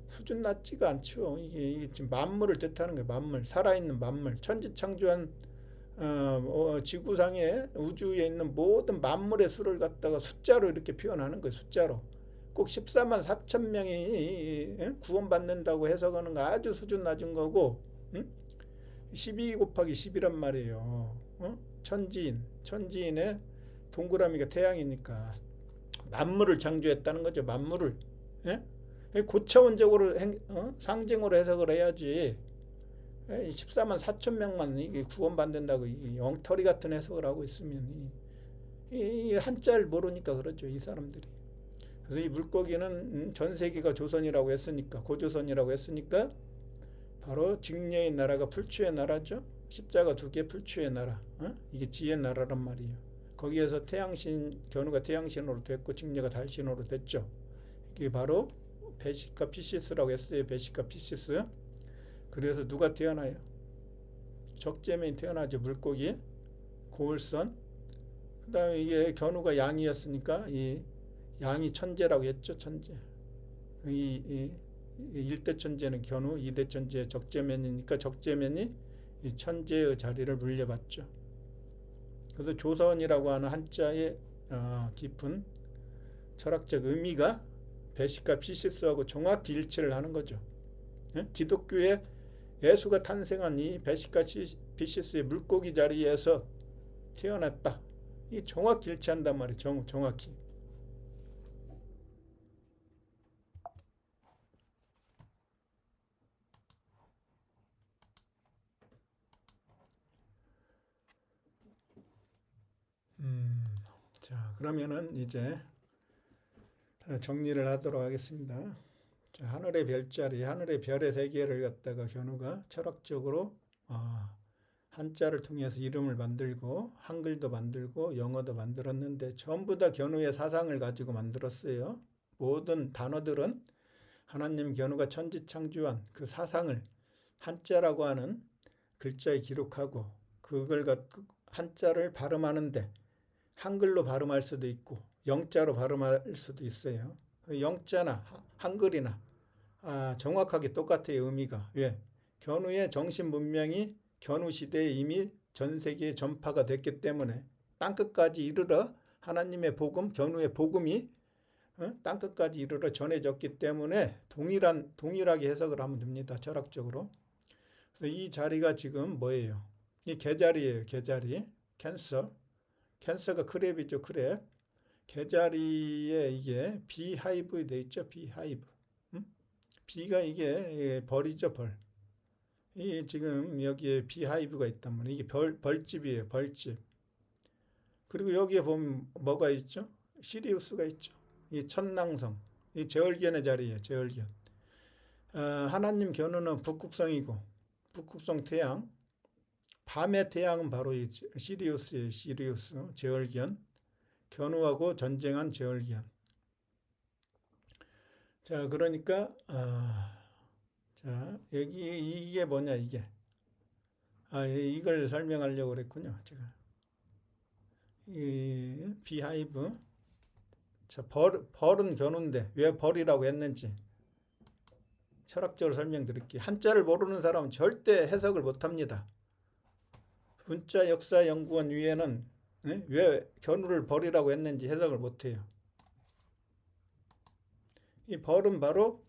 수준 낮지가 않죠. 이게 지금 만물을 뜻하는 거예요. 만물, 살아있는 만물, 천지창조한 지구상에 우주에 있는 모든 만물의 수를 갖다가 숫자로 이렇게 표현하는 거예요. 숫자로. 꼭 14만 4천 명이 구원받는다고 해석하는 거 아주 수준 낮은 거고, 12 곱하기 10이란 말이에요. 천지인의 동그라미가 태양이니까 만물을 창조했다는 거죠. 만물을. 고차원적으로 상징으로 해석을 해야지. 14만 4천 명만 이게 구원받는다고 이 엉터리 같은 해석을 하고 있으면 이 한자를 모르니까 그러죠. 이 사람들이. 그래서 이 물고기는 전 세계가 조선이라고 했으니까, 고조선이라고 했으니까 바로 직녀의 나라가 풀추의 나라죠. 십자가 두 개 풀추의 나라. 이게 지의 나라란 말이에요. 거기에서 견우가 태양신으로 됐고 직녀가 달신으로 됐죠. 이게 바로 베시카 피시스라고 했어요. 베시카 피시스. 그래서 누가 태어나요? 적재면이 태어나죠. 물고기, 고울선. 그 다음에 이게 견우가 양이었으니까 이 양이 천재라고 했죠. 천재. 이 1대 천재는 견우, 2대 천재 적재면이니까 적재면이 이 천재의 자리를 물려받죠. 그래서 조선이라고 하는 한자의 깊은 철학적 의미가 베시카 피시스하고 정확히 일치를 하는 거죠. 기독교의 예수가 탄생한 이 베시카 피시스의 물고기 자리에서 태어났다. 이 정확히 일치한단 말이에요. 정확히. 자, 그러면은 이제 정리를 하도록 하겠습니다. 자, 하늘의 별자리, 하늘의 별의 세계를 갖다가 견우가 철학적으로 한자를 통해서 이름을 만들고 한글도 만들고 영어도 만들었는데 전부 다 견우의 사상을 가지고 만들었어요. 모든 단어들은 하나님 견우가 천지창조한 그 사상을 한자라고 하는 글자에 기록하고 그걸 갖고 한자를 발음하는데 한글로 발음할 수도 있고 영자로 발음할 수도 있어요. 영자나 한글이나 정확하게 똑같아요. 의미가. 왜? 견우의 정신 문명이 견우 시대에 이미 전 세계에 전파가 됐기 때문에 땅끝까지 이르러 하나님의 복음, 견우의 복음이 땅끝까지 이르러 전해졌기 때문에 동일하게 해석을 하면 됩니다. 철학적으로. 그래서 이 자리가 지금 뭐예요? 이 개자리예요. 개자리. 캔서가 크랩이죠. 크랩. 개자리에 이게 비하이브 되어 있죠. 비하이브. 비가 이게 벌이죠. 벌. 이 지금 여기에 비하이브가 있단 말이에요. 이게 벌집이에요. 벌집. 그리고 여기에 보면 뭐가 있죠? 시리우스가 있죠. 이 천낭성. 이 제월견의 자리예요. 제월견. 하나님 견우는 북극성이고 북극성 태양. 밤의 태양은 바로 이 시리우스예요. 시리우스. 제월견. 견우하고 전쟁한 제월견. 자, 그러니까 자, 여기 이게 뭐냐 이게. 이걸 설명하려고 그랬군요. 제가. 이 비하이브. 자, 벌은 견우인데 왜 벌이라고 했는지 철학적으로 설명드릴게요. 한자를 모르는 사람은 절대 해석을 못합니다. 문자 역사 연구원 위에는 왜 견우를 벌이라고 했는지 해석을 못해요. 이 벌은 바로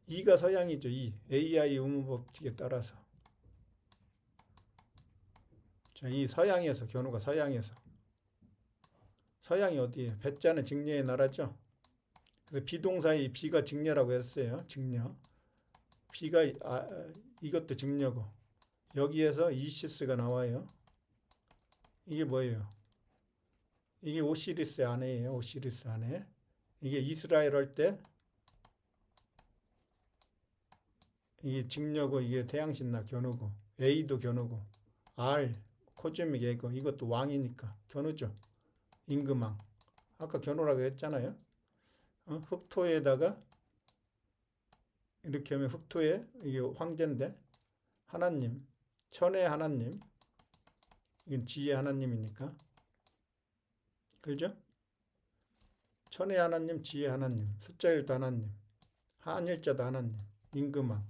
이가 서양이죠. AI 의무법칙에 따라서. 자, 이 서양에서 견우가 서양에서. 서양이 어디예요? 배자는 직녀의 나라죠. 그래서 비동사의 비가 직녀라고 했어요. 직녀. B가 이것도 직녀고 여기에서 이시스가 나와요. 이게 뭐예요? 이게 오시리스 아내예요. 오시리스 아내. 이게 이스라엘 할 때 이게 직녀고 이게 태양신나 견우고 A도 견우고 R 코즈믹 에고 이것도 왕이니까 견우죠. 임금왕. 아까 견우라고 했잖아요. 흑토에다가 이렇게 하면 흑토에 이게 황제인데 하나님, 천의 하나님, 이건 지혜 하나님이니까 그죠? 천의 하나님, 지혜 하나님, 숫자일도 하나님, 한일자도 하나님, 임금왕,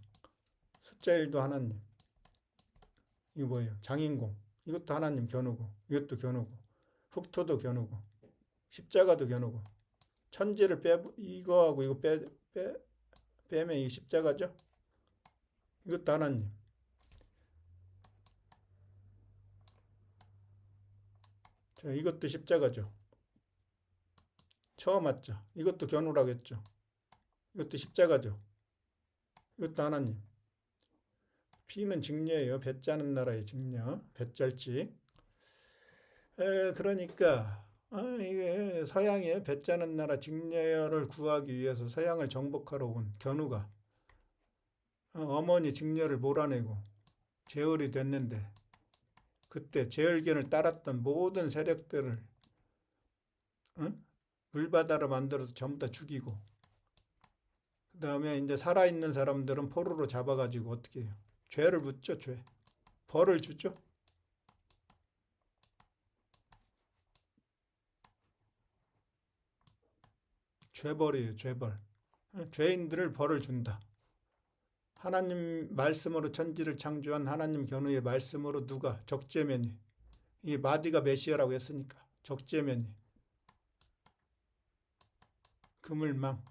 숫자일도 하나님. 이거 뭐예요? 장인공. 이것도 하나님 견우고, 이것도 견우고, 흑토도 견우고, 십자가도 견우고, 천지를 이거하고 이거 빼면 이 십자가죠? 이것도 하나님. 자, 이것도 십자가죠. 처음 왔죠. 이것도 견우라고 했죠. 이것도 십자가죠. 이것도 하나님. B는 직녀예요. 배짜는 나라의 직녀. 배짤지. 그러니까 이게 서양의 배짜는 나라 직녀를 구하기 위해서 서양을 정복하러 온 견우가 어머니 직녀를 몰아내고 제월이 됐는데 그때 제월견을 따랐던 모든 세력들을 물바다로 만들어서 전부 다 죽이고 그 다음에 이제 살아있는 사람들은 포로로 잡아가지고 어떻게 해요? 죄를 묻죠. 죄. 벌을 주죠. 죄벌이에요. 죄벌. 죄인들을 벌을 준다. 하나님 말씀으로 천지를 창조한 하나님 견우의 말씀으로 누가 적재면이 이 마디가 메시아라고 했으니까 적재면이 그물망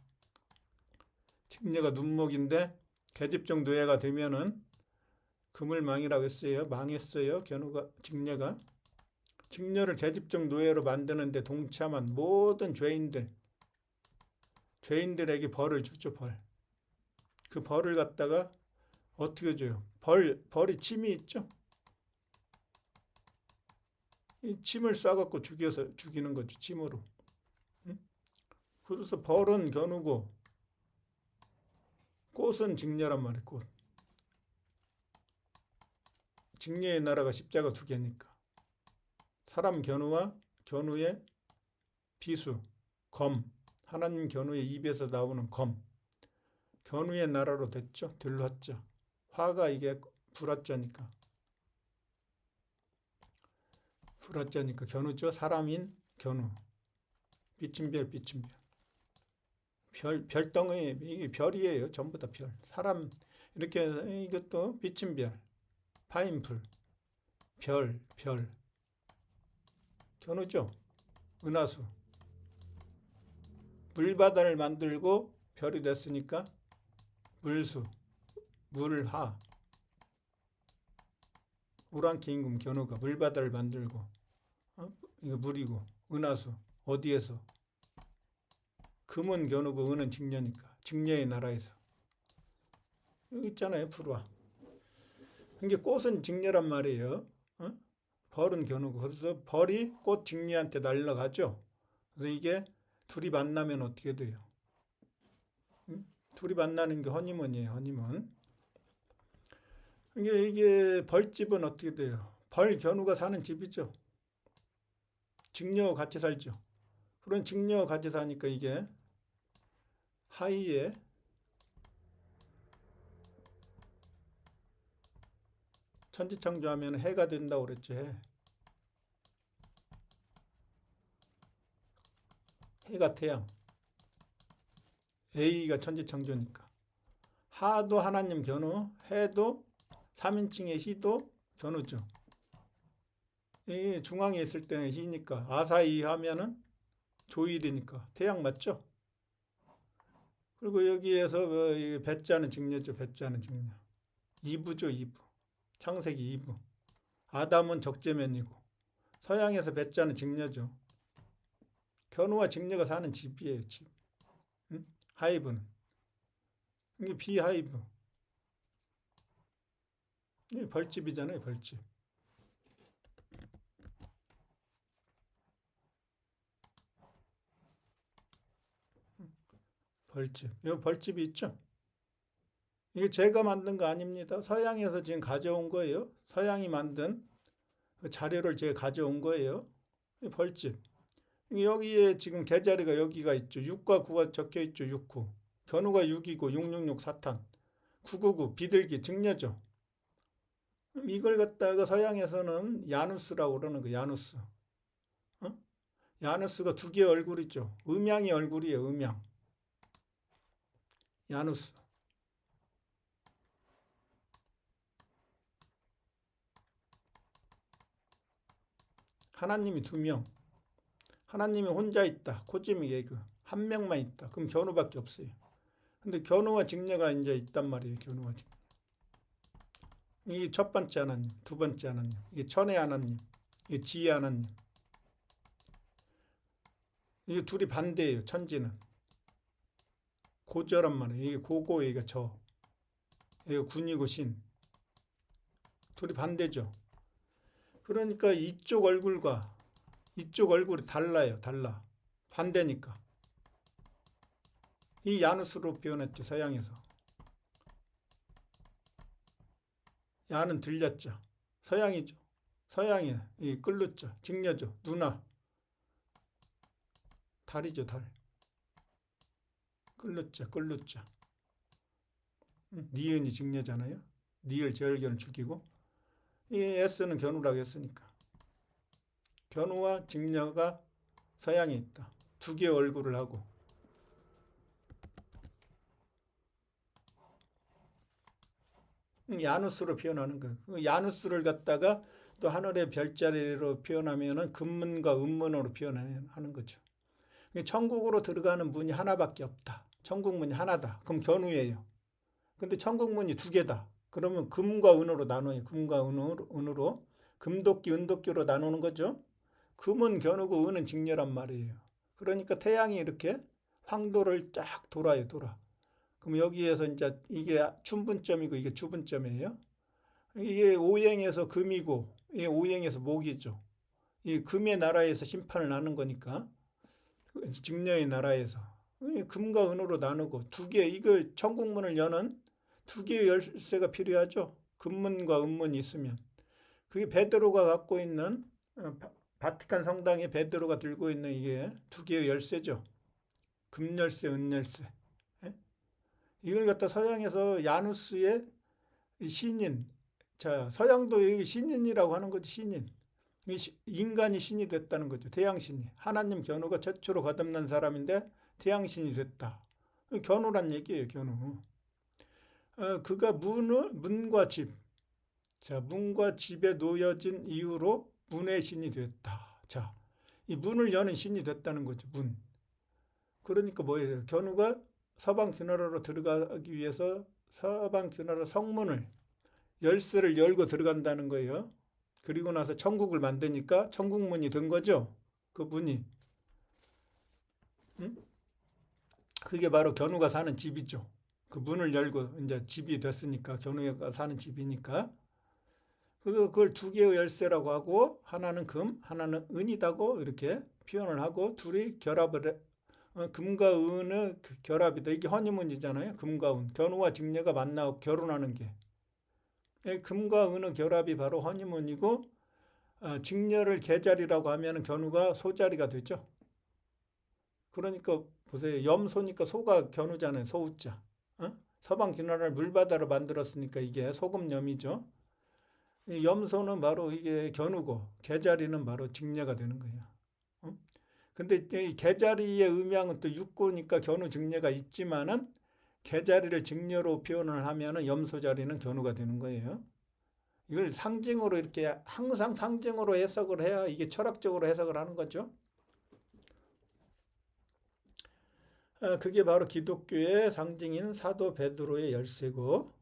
직녀가 눈목인데 계집종 노예가 되면은 그물망이라고 했어요. 망했어요. 견우가 직녀가 직녀를 계집종 노예로 만드는데 동참한 모든 죄인들에게 벌을 주죠. 벌. 그 벌을 갖다가 어떻게 줘요? 벌이 침이 있죠. 이 침을 쏴갖고 죽이는 거죠. 침으로. 그래서 벌은 견우고 꽃은 직녀란 말이에요. 꽃. 직녀의 나라가 십자가 두 개니까. 사람 견우와 견우의 비수, 검. 하나님 견우의 입에서 나오는 검. 견우의 나라로 됐죠. 들렀죠. 화가 이게 불화자니까. 불화자니까 견우죠. 사람인 견우. 비침별. 별덩이 이게 별이에요. 전부 다 별. 사람 이렇게 이것도 비침별. 파인풀. 별. 견우죠. 은하수. 물바다를 만들고 별이 됐으니까 물수, 물하. 오랑캐 임금 견우가 물바다를 만들고 이거 물이고 은하수 어디에서? 금은 견우고 은은 직녀니까 직녀의 나라에서. 여기 있잖아요. 불화. 이게 꽃은 직녀란 말이에요. 벌은 견우고 그래서 벌이 꽃 직녀한테 날라가죠. 그래서 이게 둘이 만나면 어떻게 돼요? 둘이 만나는 게 허니문이에요. 허니문. 이게 벌집은 어떻게 돼요? 벌 견우가 사는 집이죠. 직녀와 같이 살죠. 그런 직녀와 같이 사니까 이게 하이에 천지창조하면 해가 된다고 그랬죠. 해가 태양. A가 천지창조니까. 하도 하나님 견우, 해도 3인칭의 희도 견우죠. 이 중앙에 있을 때는 희니까 아사히 하면은 조일이니까 태양 맞죠? 그리고 여기에서 배짜는 직녀죠. 배짜는 직녀. 이브죠. 이브. 창세기 이브. 아담은 적재면이고 서양에서 배짜는 직녀죠. 견우와 직녀가 사는 집이에요. 집. 하이브는. 이게 비하이브. 벌집이잖아요, 벌집. 벌집. 이 벌집이 있죠? 이게 제가 만든 거 아닙니다. 서양에서 지금 가져온 거예요. 서양이 만든 그 자료를 제가 가져온 거예요. 이 벌집. 여기에 지금 계자리가 여기가 있죠. 6과 9가 적혀 있죠. 6, 9. 견우가 6이고 666 사탄. 999 비둘기 증려죠. 이걸 갖다가 서양에서는 야누스라고 그러는 거예요. 야누스. 어? 야누스가 두 개의 얼굴이죠. 음양의 얼굴이에요. 음양. 야누스. 하나님이 두 명. 하나님이 혼자 있다. 코즈믹 에그. 한 명만 있다. 그럼 견우밖에 없어요. 근데 견우와 직녀가 이제 있단 말이에요. 견우와 직녀. 이게 첫 번째 하나님, 두 번째 하나님. 이게 천의 하나님, 이게 지혜 하나님. 이게 둘이 반대예요. 천지는. 고저란 말이에요. 이게 고고, 이게 저. 이게 군이고 신. 둘이 반대죠. 그러니까 이쪽 얼굴과 이쪽 얼굴이 달라요. 달라. 반대니까. 이 야누스로 표현했죠. 서양에서. 야는 들렸죠. 서양이죠. 서양이 이 끌lus죠. 직녀죠. 누나. 달이죠. 달. 끌lus죠. 끌lus죠. 니은이 직녀잖아요. 니을 제얼견을 죽이고 이 S는 견우라고 했으니까. 견우와 직녀가 서양에 있다. 두 개의 얼굴을 하고. 야누스로 표현하는 거예요. 야누스를 갖다가 또 하늘의 별자리로 표현하면은 금문과 음문으로 표현하는 거죠. 천국으로 들어가는 문이 하나밖에 없다. 천국 문이 하나다. 그럼 견우예요. 근데 천국 문이 두 개다. 그러면 금과 은으로 나눠요. 금과 은으로. 금도끼, 은도끼로 나누는 거죠. 금은 견우고 은은 직녀란 말이에요. 그러니까 태양이 이렇게 황도를 쫙 돌아요. 돌아. 그럼 여기에서 이제 이게 춘분점이고 이게 주분점이에요. 이게 오행에서 금이고 이게 오행에서 목이죠. 이 금의 나라에서 심판을 나는 거니까 직녀의 나라에서 금과 은으로 나누고 두 개, 이거 천국문을 여는 두 개의 열쇠가 필요하죠. 금문과 은문이 있으면. 그게 베드로가 갖고 있는 바티칸 성당에 베드로가 들고 있는 이게 두 개의 열쇠죠. 금열쇠, 은열쇠. 이걸 갖다 서양에서 야누스의 신인. 자, 서양도 신인이라고 하는 거죠. 신인. 인간이 신이 됐다는 거죠. 태양신이. 하나님 견우가 최초로 거듭난 사람인데 태양신이 됐다. 견우란 얘기예요. 견우. 그가 문과 집. 자, 문과 집에 놓여진 이유로 문의 신이 됐다. 자, 이 문을 여는 신이 됐다는 거죠. 문. 그러니까 뭐예요? 견우가 서방 귀나라로 들어가기 위해서 서방 귀나라 성문을 열쇠를 열고 들어간다는 거예요. 그리고 나서 천국을 만드니까 천국문이 된 거죠. 그 문이. 응? 그게 바로 견우가 사는 집이죠. 그 문을 열고 이제 집이 됐으니까 견우가 사는 집이니까. 그래서 그걸 두 개의 열쇠라고 하고 하나는 금, 하나는 은이다고 이렇게 표현을 하고 둘이 결합을 해. 금과 은의 결합이다. 이게 허니문이잖아요. 금과 은. 견우와 직녀가 만나고 결혼하는 게. 금과 은의 결합이 바로 허니문이고 직녀를 계자리라고 하면 견우가 소자리가 되죠. 그러니까 보세요. 염소니까 소가 견우잖아요. 소우자. 서방 귀나라를 물바다로 만들었으니까 이게 소금염이죠. 염소는 바로 이게 견우고 계자리는 바로 직녀가 되는 거예요. 근데 이 계자리의 음양은 또 육고니까 견우 직녀가 있지만은 계자리를 직녀로 표현을 하면은 염소자리는 견우가 되는 거예요. 이걸 상징으로 이렇게 항상 상징으로 해석을 해야 이게 철학적으로 해석을 하는 거죠. 그게 바로 기독교의 상징인 사도 베드로의 열쇠고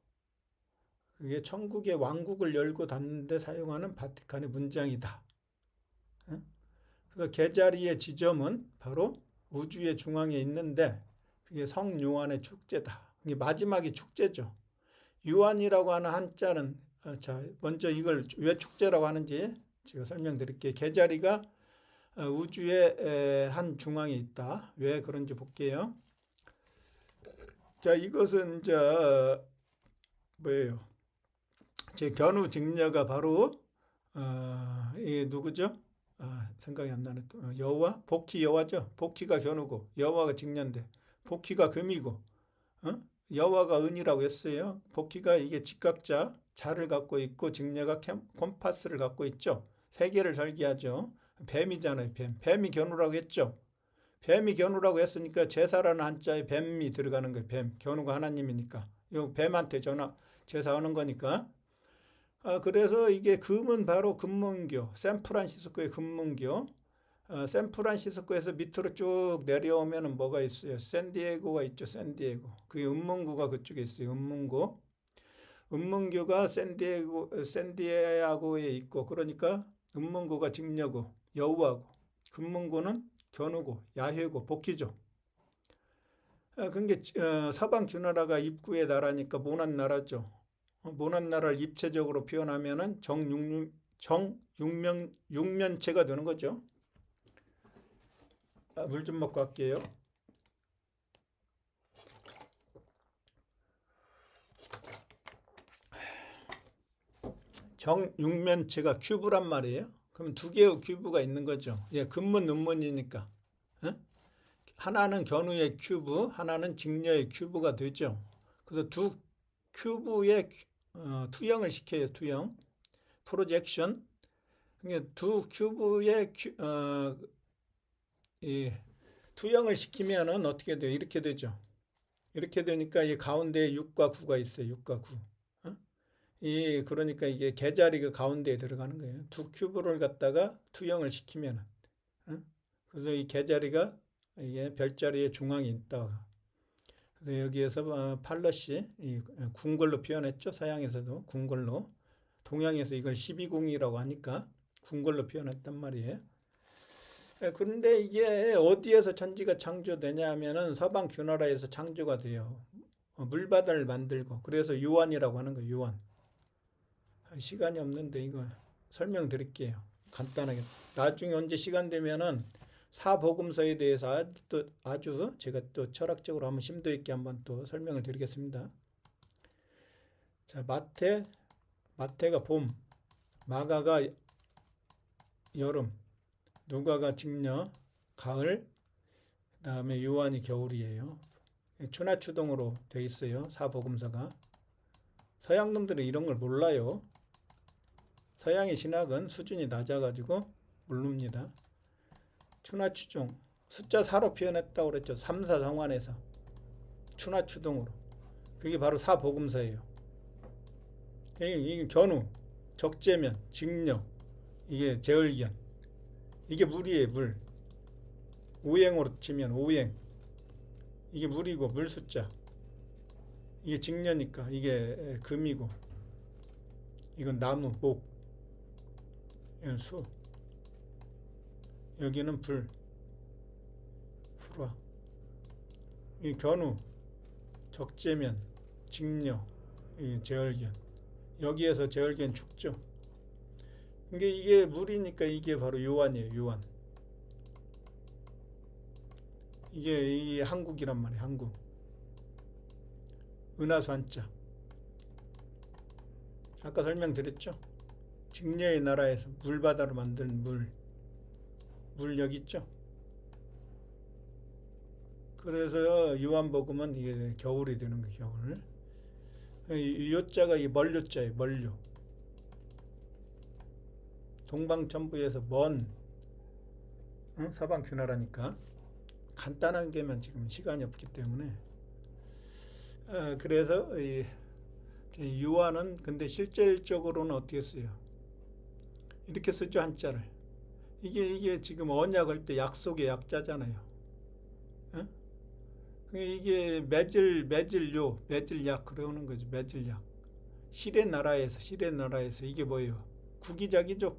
그게 천국의 왕국을 열고 닫는데 사용하는 바티칸의 문장이다. 그래서 계자리의 지점은 바로 우주의 중앙에 있는데 그게 성 요한의 축제다. 이게 마지막이 축제죠. 요한이라고 하는 한자는 자, 먼저 이걸 왜 축제라고 하는지 제가 설명드릴게요. 개자리가 우주의 한 중앙에 있다. 왜 그런지 볼게요. 자, 이것은 뭐예요? 제 견우 직녀가 바로 이 누구죠? 생각이 안 나네. 또 여호와, 복희 여호와죠. 복희가 견우고 여호와가 직녀인데 복희가 금이고, 여호와가 은이라고 했어요. 복희가 이게 직각자 자를 갖고 있고 직녀가 콤파스를 갖고 있죠. 세계를 설계하죠. 뱀이잖아요. 뱀이 견우라고 했죠. 뱀이 견우라고 했으니까 제사라는 한자에 뱀이 들어가는 거예요. 뱀. 견우가 하나님이니까. 요 뱀한테 제사하는 거니까. 그래서 이게 금은 바로 금문교, 샌프란시스코의 금문교. 샌프란시스코에서 밑으로 쭉 내려오면은 뭐가 있어요? 샌디에고가 있죠. 샌디에고. 그게 은문구가 그쪽에 있어요. 은문구. 은문교가 샌디에고에 있고, 그러니까 은문구가 직녀고 여우하고, 금문구는 견우고 야훼고 복희죠. 그러니까 서방 주나라가 입구의 나라니까 모난 나라죠. 모난 나라를 입체적으로 표현하면은 육면체가 되는 거죠. 물 좀 먹고 할게요. 정육면체가 큐브란 말이에요. 그럼 두 개의 큐브가 있는 거죠. 예, 근문, 음문이니까. 하나는 견우의 큐브, 하나는 직녀의 큐브가 되죠. 그래서 두 큐브의 투영을 시켜요. 투영, 프로젝션. 그러니까 두 큐브의 투영을 시키면은 어떻게 돼요? 이렇게 되죠. 이렇게 되니까 이 가운데에 6과 9가 있어요. 6과 9. 그러니까 이게 개자리가 가운데에 들어가는 거예요. 두 큐브를 갖다가 투영을 시키면은. 그래서 이 개자리가 이게 별자리의 중앙에 있다. 그래서 여기에서 팔러시, 궁궐로 표현했죠. 서양에서도 궁궐로. 동양에서 이걸 12궁이라고 하니까 궁궐로 표현했단 말이에요. 그런데 이게 어디에서 천지가 창조되냐 하면은 서방 규나라에서 창조가 돼요. 물바다를 만들고. 그래서 유한이라고 하는 거예요. 유한. 시간이 없는데 이거 설명드릴게요. 간단하게. 나중에 언제 시간 되면은 사복음서에 대해서 아주 제가 또 철학적으로 한번 심도 있게 한번 또 설명을 드리겠습니다. 자, 마태가 봄, 마가가 여름, 누가가 직녀, 가을, 그다음에 요한이 겨울이에요. 추나추동으로 돼 있어요. 사복음서가. 서양 놈들은 이런 걸 몰라요. 서양의 신학은 수준이 낮아가지고 모릅니다. 추나추종, 숫자 4로 표현했다고 그랬죠. 3, 4 정환에서 추나추동으로. 그게 바로 사복음서예요. 이게 견우, 적재면, 직녀, 이게 제얼기현. 이게 물이에요. 물. 오행으로 치면 오행. 이게 물이고 물 숫자. 이게 직녀니까 이게 금이고, 이건 나무, 목, 이건 수, 여기는 불, 불화. 이 견우, 적재면, 직녀, 이 제얼견. 여기에서 제얼견 죽죠. 이게 물이니까 이게 바로 요한이에요. 요한. 이게 한국이란 말이에요. 한국. 은하수 한자. 아까 설명드렸죠. 직녀의 나라에서 물바다로 만든 물 여기 있죠. 그래서 요한복음은 이게 겨울이 되는 거예요. 겨울. 요자가 이 멀요자예요. 멀요. 동방천부에서 먼, 서방 규나라니까 간단한 게만 지금 시간이 없기 때문에. 그래서 요한은 근데 실질적으로는 어떻게 써요? 이렇게 쓰죠. 한자를. 이게 지금 언약할 때 약속의 약자잖아요. 이게 매질약 그러는 거죠. 매질약. 실의 나라에서 이게 뭐예요? 구기작이죠.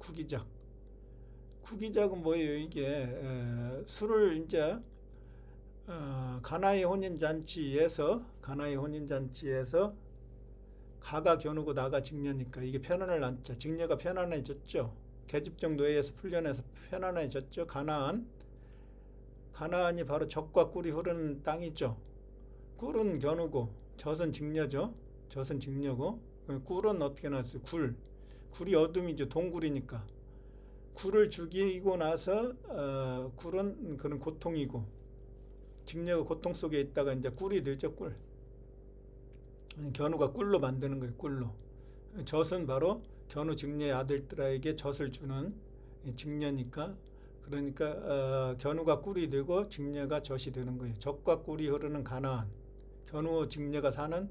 구기작은 뭐예요? 이게 술을 이제 가나의 혼인잔치에서 가가 견우고 나가 직녀니까 이게 편안을 낳자. 직녀가 편안해졌죠. 계집종 노예에서 풀려나서 편안해졌죠. 가나안이 바로 젖과 꿀이 흐르는 땅이죠. 꿀은 견우고 젖은 직녀죠. 젖은 직녀고 꿀은 어떻게 나왔어요? 굴이 어둠이죠. 동굴이니까 굴을 죽이고 나서 굴은 그런 고통이고 직녀가 고통 속에 있다가 이제 꿀이 되죠. 꿀. 견우가 꿀로 만드는 거예요. 꿀로. 젖은 바로 견우 직녀의 아들들에게 젖을 주는 직녀니까 그러니까 견우가 꿀이 되고 직녀가 젖이 되는 거예요. 젖과 꿀이 흐르는 가나안. 견우 직녀가 사는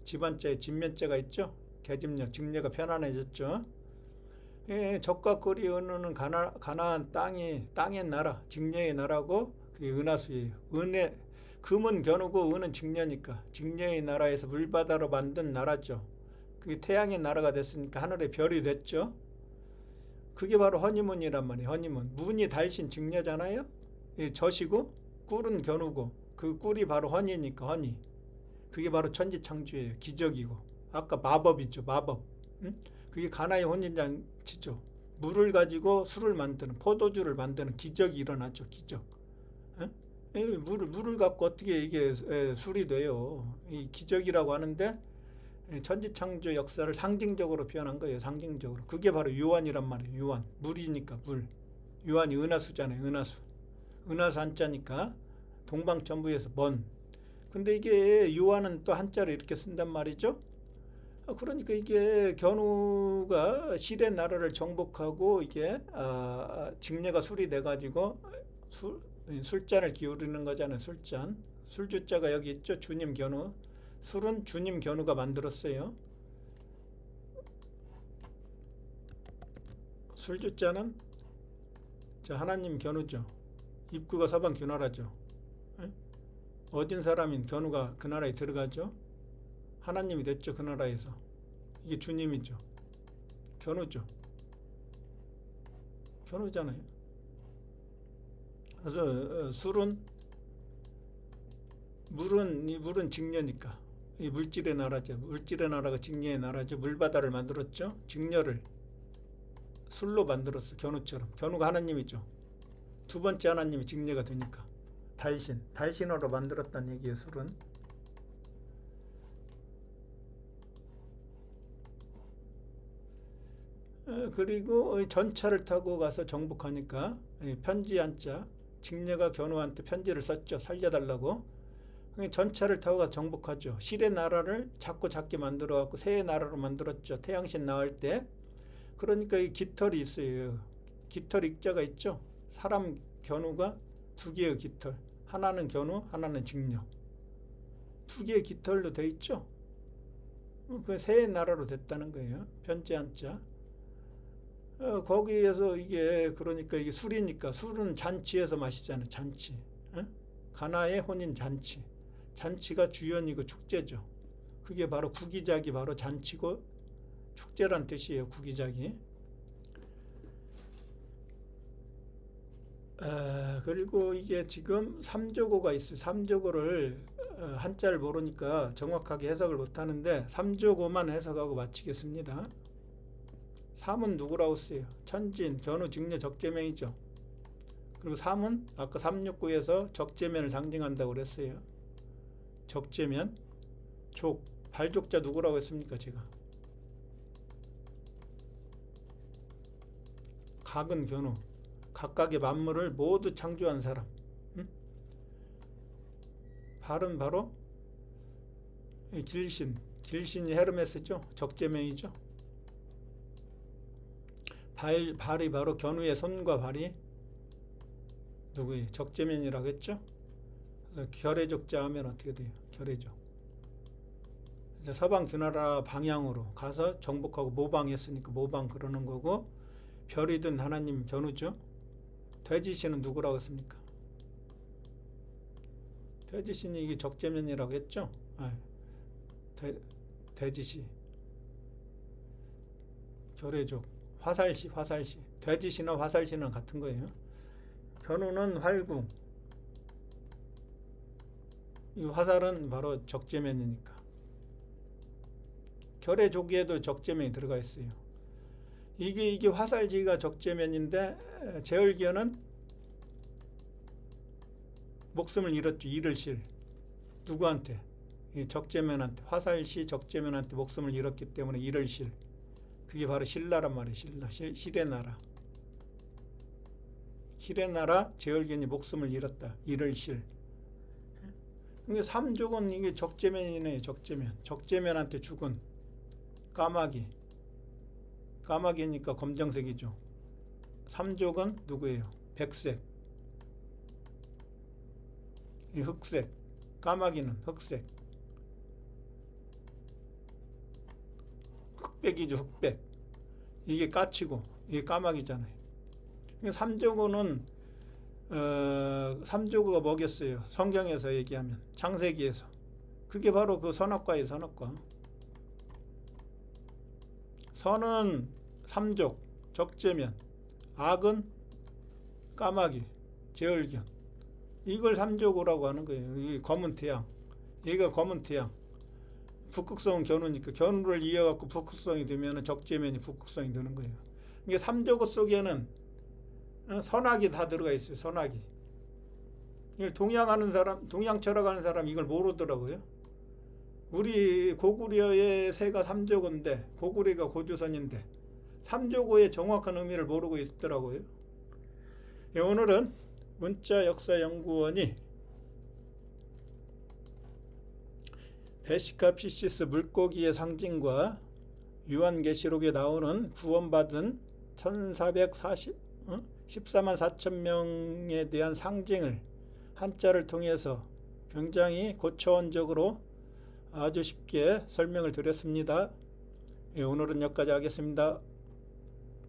집안자에 집면자가 있죠. 계집녀 직녀가 편안해졌죠. 예, 젖과 꿀이 흐르는 가나안 땅의 나라 직녀의 나라고 그게 은하수예요. 금은 견우고 은은 직녀니까 직녀의 나라에서 물바다로 만든 나라죠. 그게 태양의 나라가 됐으니까 하늘의 별이 됐죠. 그게 바로 허니문이란 말이에요. 허니문. 문이 달신 직녀잖아요. 젖이고 꿀은 견우고 그 꿀이 바로 허니니까 허니. 그게 바로 천지창조예요. 기적이고 아까 마법이죠. 마법. 응? 그게 가나의 혼인잔치죠. 물을 가지고 술을 만드는 포도주를 만드는 기적이 일어나죠. 기적. 응? 물을 갖고 어떻게 이게 술이 돼요. 이 기적이라고 하는데 천지창조 역사를 상징적으로 표현한 거예요. 상징적으로. 그게 바로 유한이란 말이에요. 유한. 물이니까 물. 유한이 은하수잖아요. 은하수. 은하수 한자니까 동방천부에서 먼. 근데 이게 유한은 또 한자로 이렇게 쓴단 말이죠. 그러니까 이게 견우가 실의 나라를 정복하고 이게 직녀가 술이 돼가지고 술잔을 기울이는 거잖아요. 술잔. 술주자가 여기 있죠. 주님 견우. 술은 주님 견우가 만들었어요. 술주자는 하나님 견우죠. 입구가 서방 규나라죠. 어딘 사람인 견우가 그 나라에 들어가죠. 하나님이 됐죠. 그 나라에서. 이게 주님이죠. 견우죠. 견우잖아요. 그래서 술은 물은 직녀니까 이 물질의 나라죠. 물질의 나라가 직녀의 나라죠. 물바다를 만들었죠. 직녀를 술로 만들었어. 견우처럼. 견우가 하나님이죠. 두 번째 하나님이 직녀가 되니까 달신으로 만들었다는 얘기예요. 술은. 그리고 전차를 타고 가서 정복하니까 편지 한자 직녀가 견우한테 편지를 썼죠. 살려달라고. 전차를 타고 가서 정복하죠. 실의 나라를 자꾸 작게 만들어 갖고 새의 나라로 만들었죠. 태양신 나올 때. 그러니까 이 깃털이 있어요. 깃털 익자가 있죠. 사람 견우가 두 개의 깃털. 하나는 견우, 하나는 직녀. 두 개의 깃털로 돼 있죠. 그 새의 나라로 됐다는 거예요. 편지 한자. 거기에서 이게 그러니까 이게 술이니까 술은 잔치에서 마시잖아요. 잔치. 가나의 혼인 잔치. 잔치가 주연이고 축제죠. 그게 바로 구기작이 바로 잔치고 축제란 뜻이에요. 구기작이. 그리고 이게 지금 삼조고가 있어요. 삼조고를 한자를 모르니까 정확하게 해석을 못하는데 삼조고만 해석하고 마치겠습니다. 삼은 누구라고 써요? 천진, 견우, 직녀, 적재명이죠. 그리고 삼은 아까 369에서 적재면을 상징한다고 그랬어요. 적재면, 발족자 누구라고 했습니까? 제가. 각은 견우. 각각의 만물을 모두 창조한 사람. 발은 바로 길신이 헤르메스죠. 적재명이죠. 발이 바로 견우의 손과 발이 누구예요? 적재면이라고 했죠. 그래서 결해족자 하면 어떻게 돼요? 결해족. 이제 서방 규나라 방향으로 가서 정복하고 모방했으니까 모방 그러는 거고, 별이든 하나님 견우죠. 돼지신은 누구라고 했습니까? 돼지신이 이게 적재면이라고 했죠. 돼지시, 결해족, 화살시. 돼지신과 화살시는 같은 거예요. 견우는 활궁. 이 화살은 바로 적재면이니까. 결의 조기에도 적재면이 들어가 있어요. 이게 화살지가 적재면인데 제얼기어는 목숨을 잃었죠. 이를 실. 누구한테? 이 적재면한테. 화살시 적재면한테 목숨을 잃었기 때문에 이를 실. 그게 바로 신라란 말이에요. 신라. 실의 나라. 실의 나라 제얼기언이 목숨을 잃었다. 이를 실. 이게 삼족은 이게 적재면이네요. 적재면. 적재면한테 죽은 까마귀. 까마귀니까 검정색이죠. 삼족은 누구예요? 백색. 이 흑색. 까마귀는 흑색. 흑백이죠. 흑백. 이게 까치고 이게 까마귀잖아요. 삼조고는 삼조고가 뭐겠어요? 성경에서 얘기하면 창세기에서 그게 바로 그 선악과예요. 선악과. 선은 삼족 적재면, 악은 까마귀 제얼견. 이걸 삼조고라고 하는 거예요. 이게 검은 태양. 얘가 검은 태양. 북극성은 견우니까 견우를 이어갖고 북극성이 되면 적재면이 북극성이 되는 거예요. 이게 삼조고 속에는 선악이 다 들어가 있어요. 선악이. 이걸 동양하는 사람, 동양 철학하는 사람 이걸 모르더라고요. 우리 고구려의 새가 삼조고인데 고구려가 고조선인데 삼조고의 정확한 의미를 모르고 있더라고요. 오늘은 문자역사연구원이 베시카 피시스 물고기의 상징과 요한계시록에 나오는 구원받은 14만 4천 명에 대한 상징을 한자를 통해서 굉장히 고차원적으로 아주 쉽게 설명을 드렸습니다. 오늘은 여기까지 하겠습니다.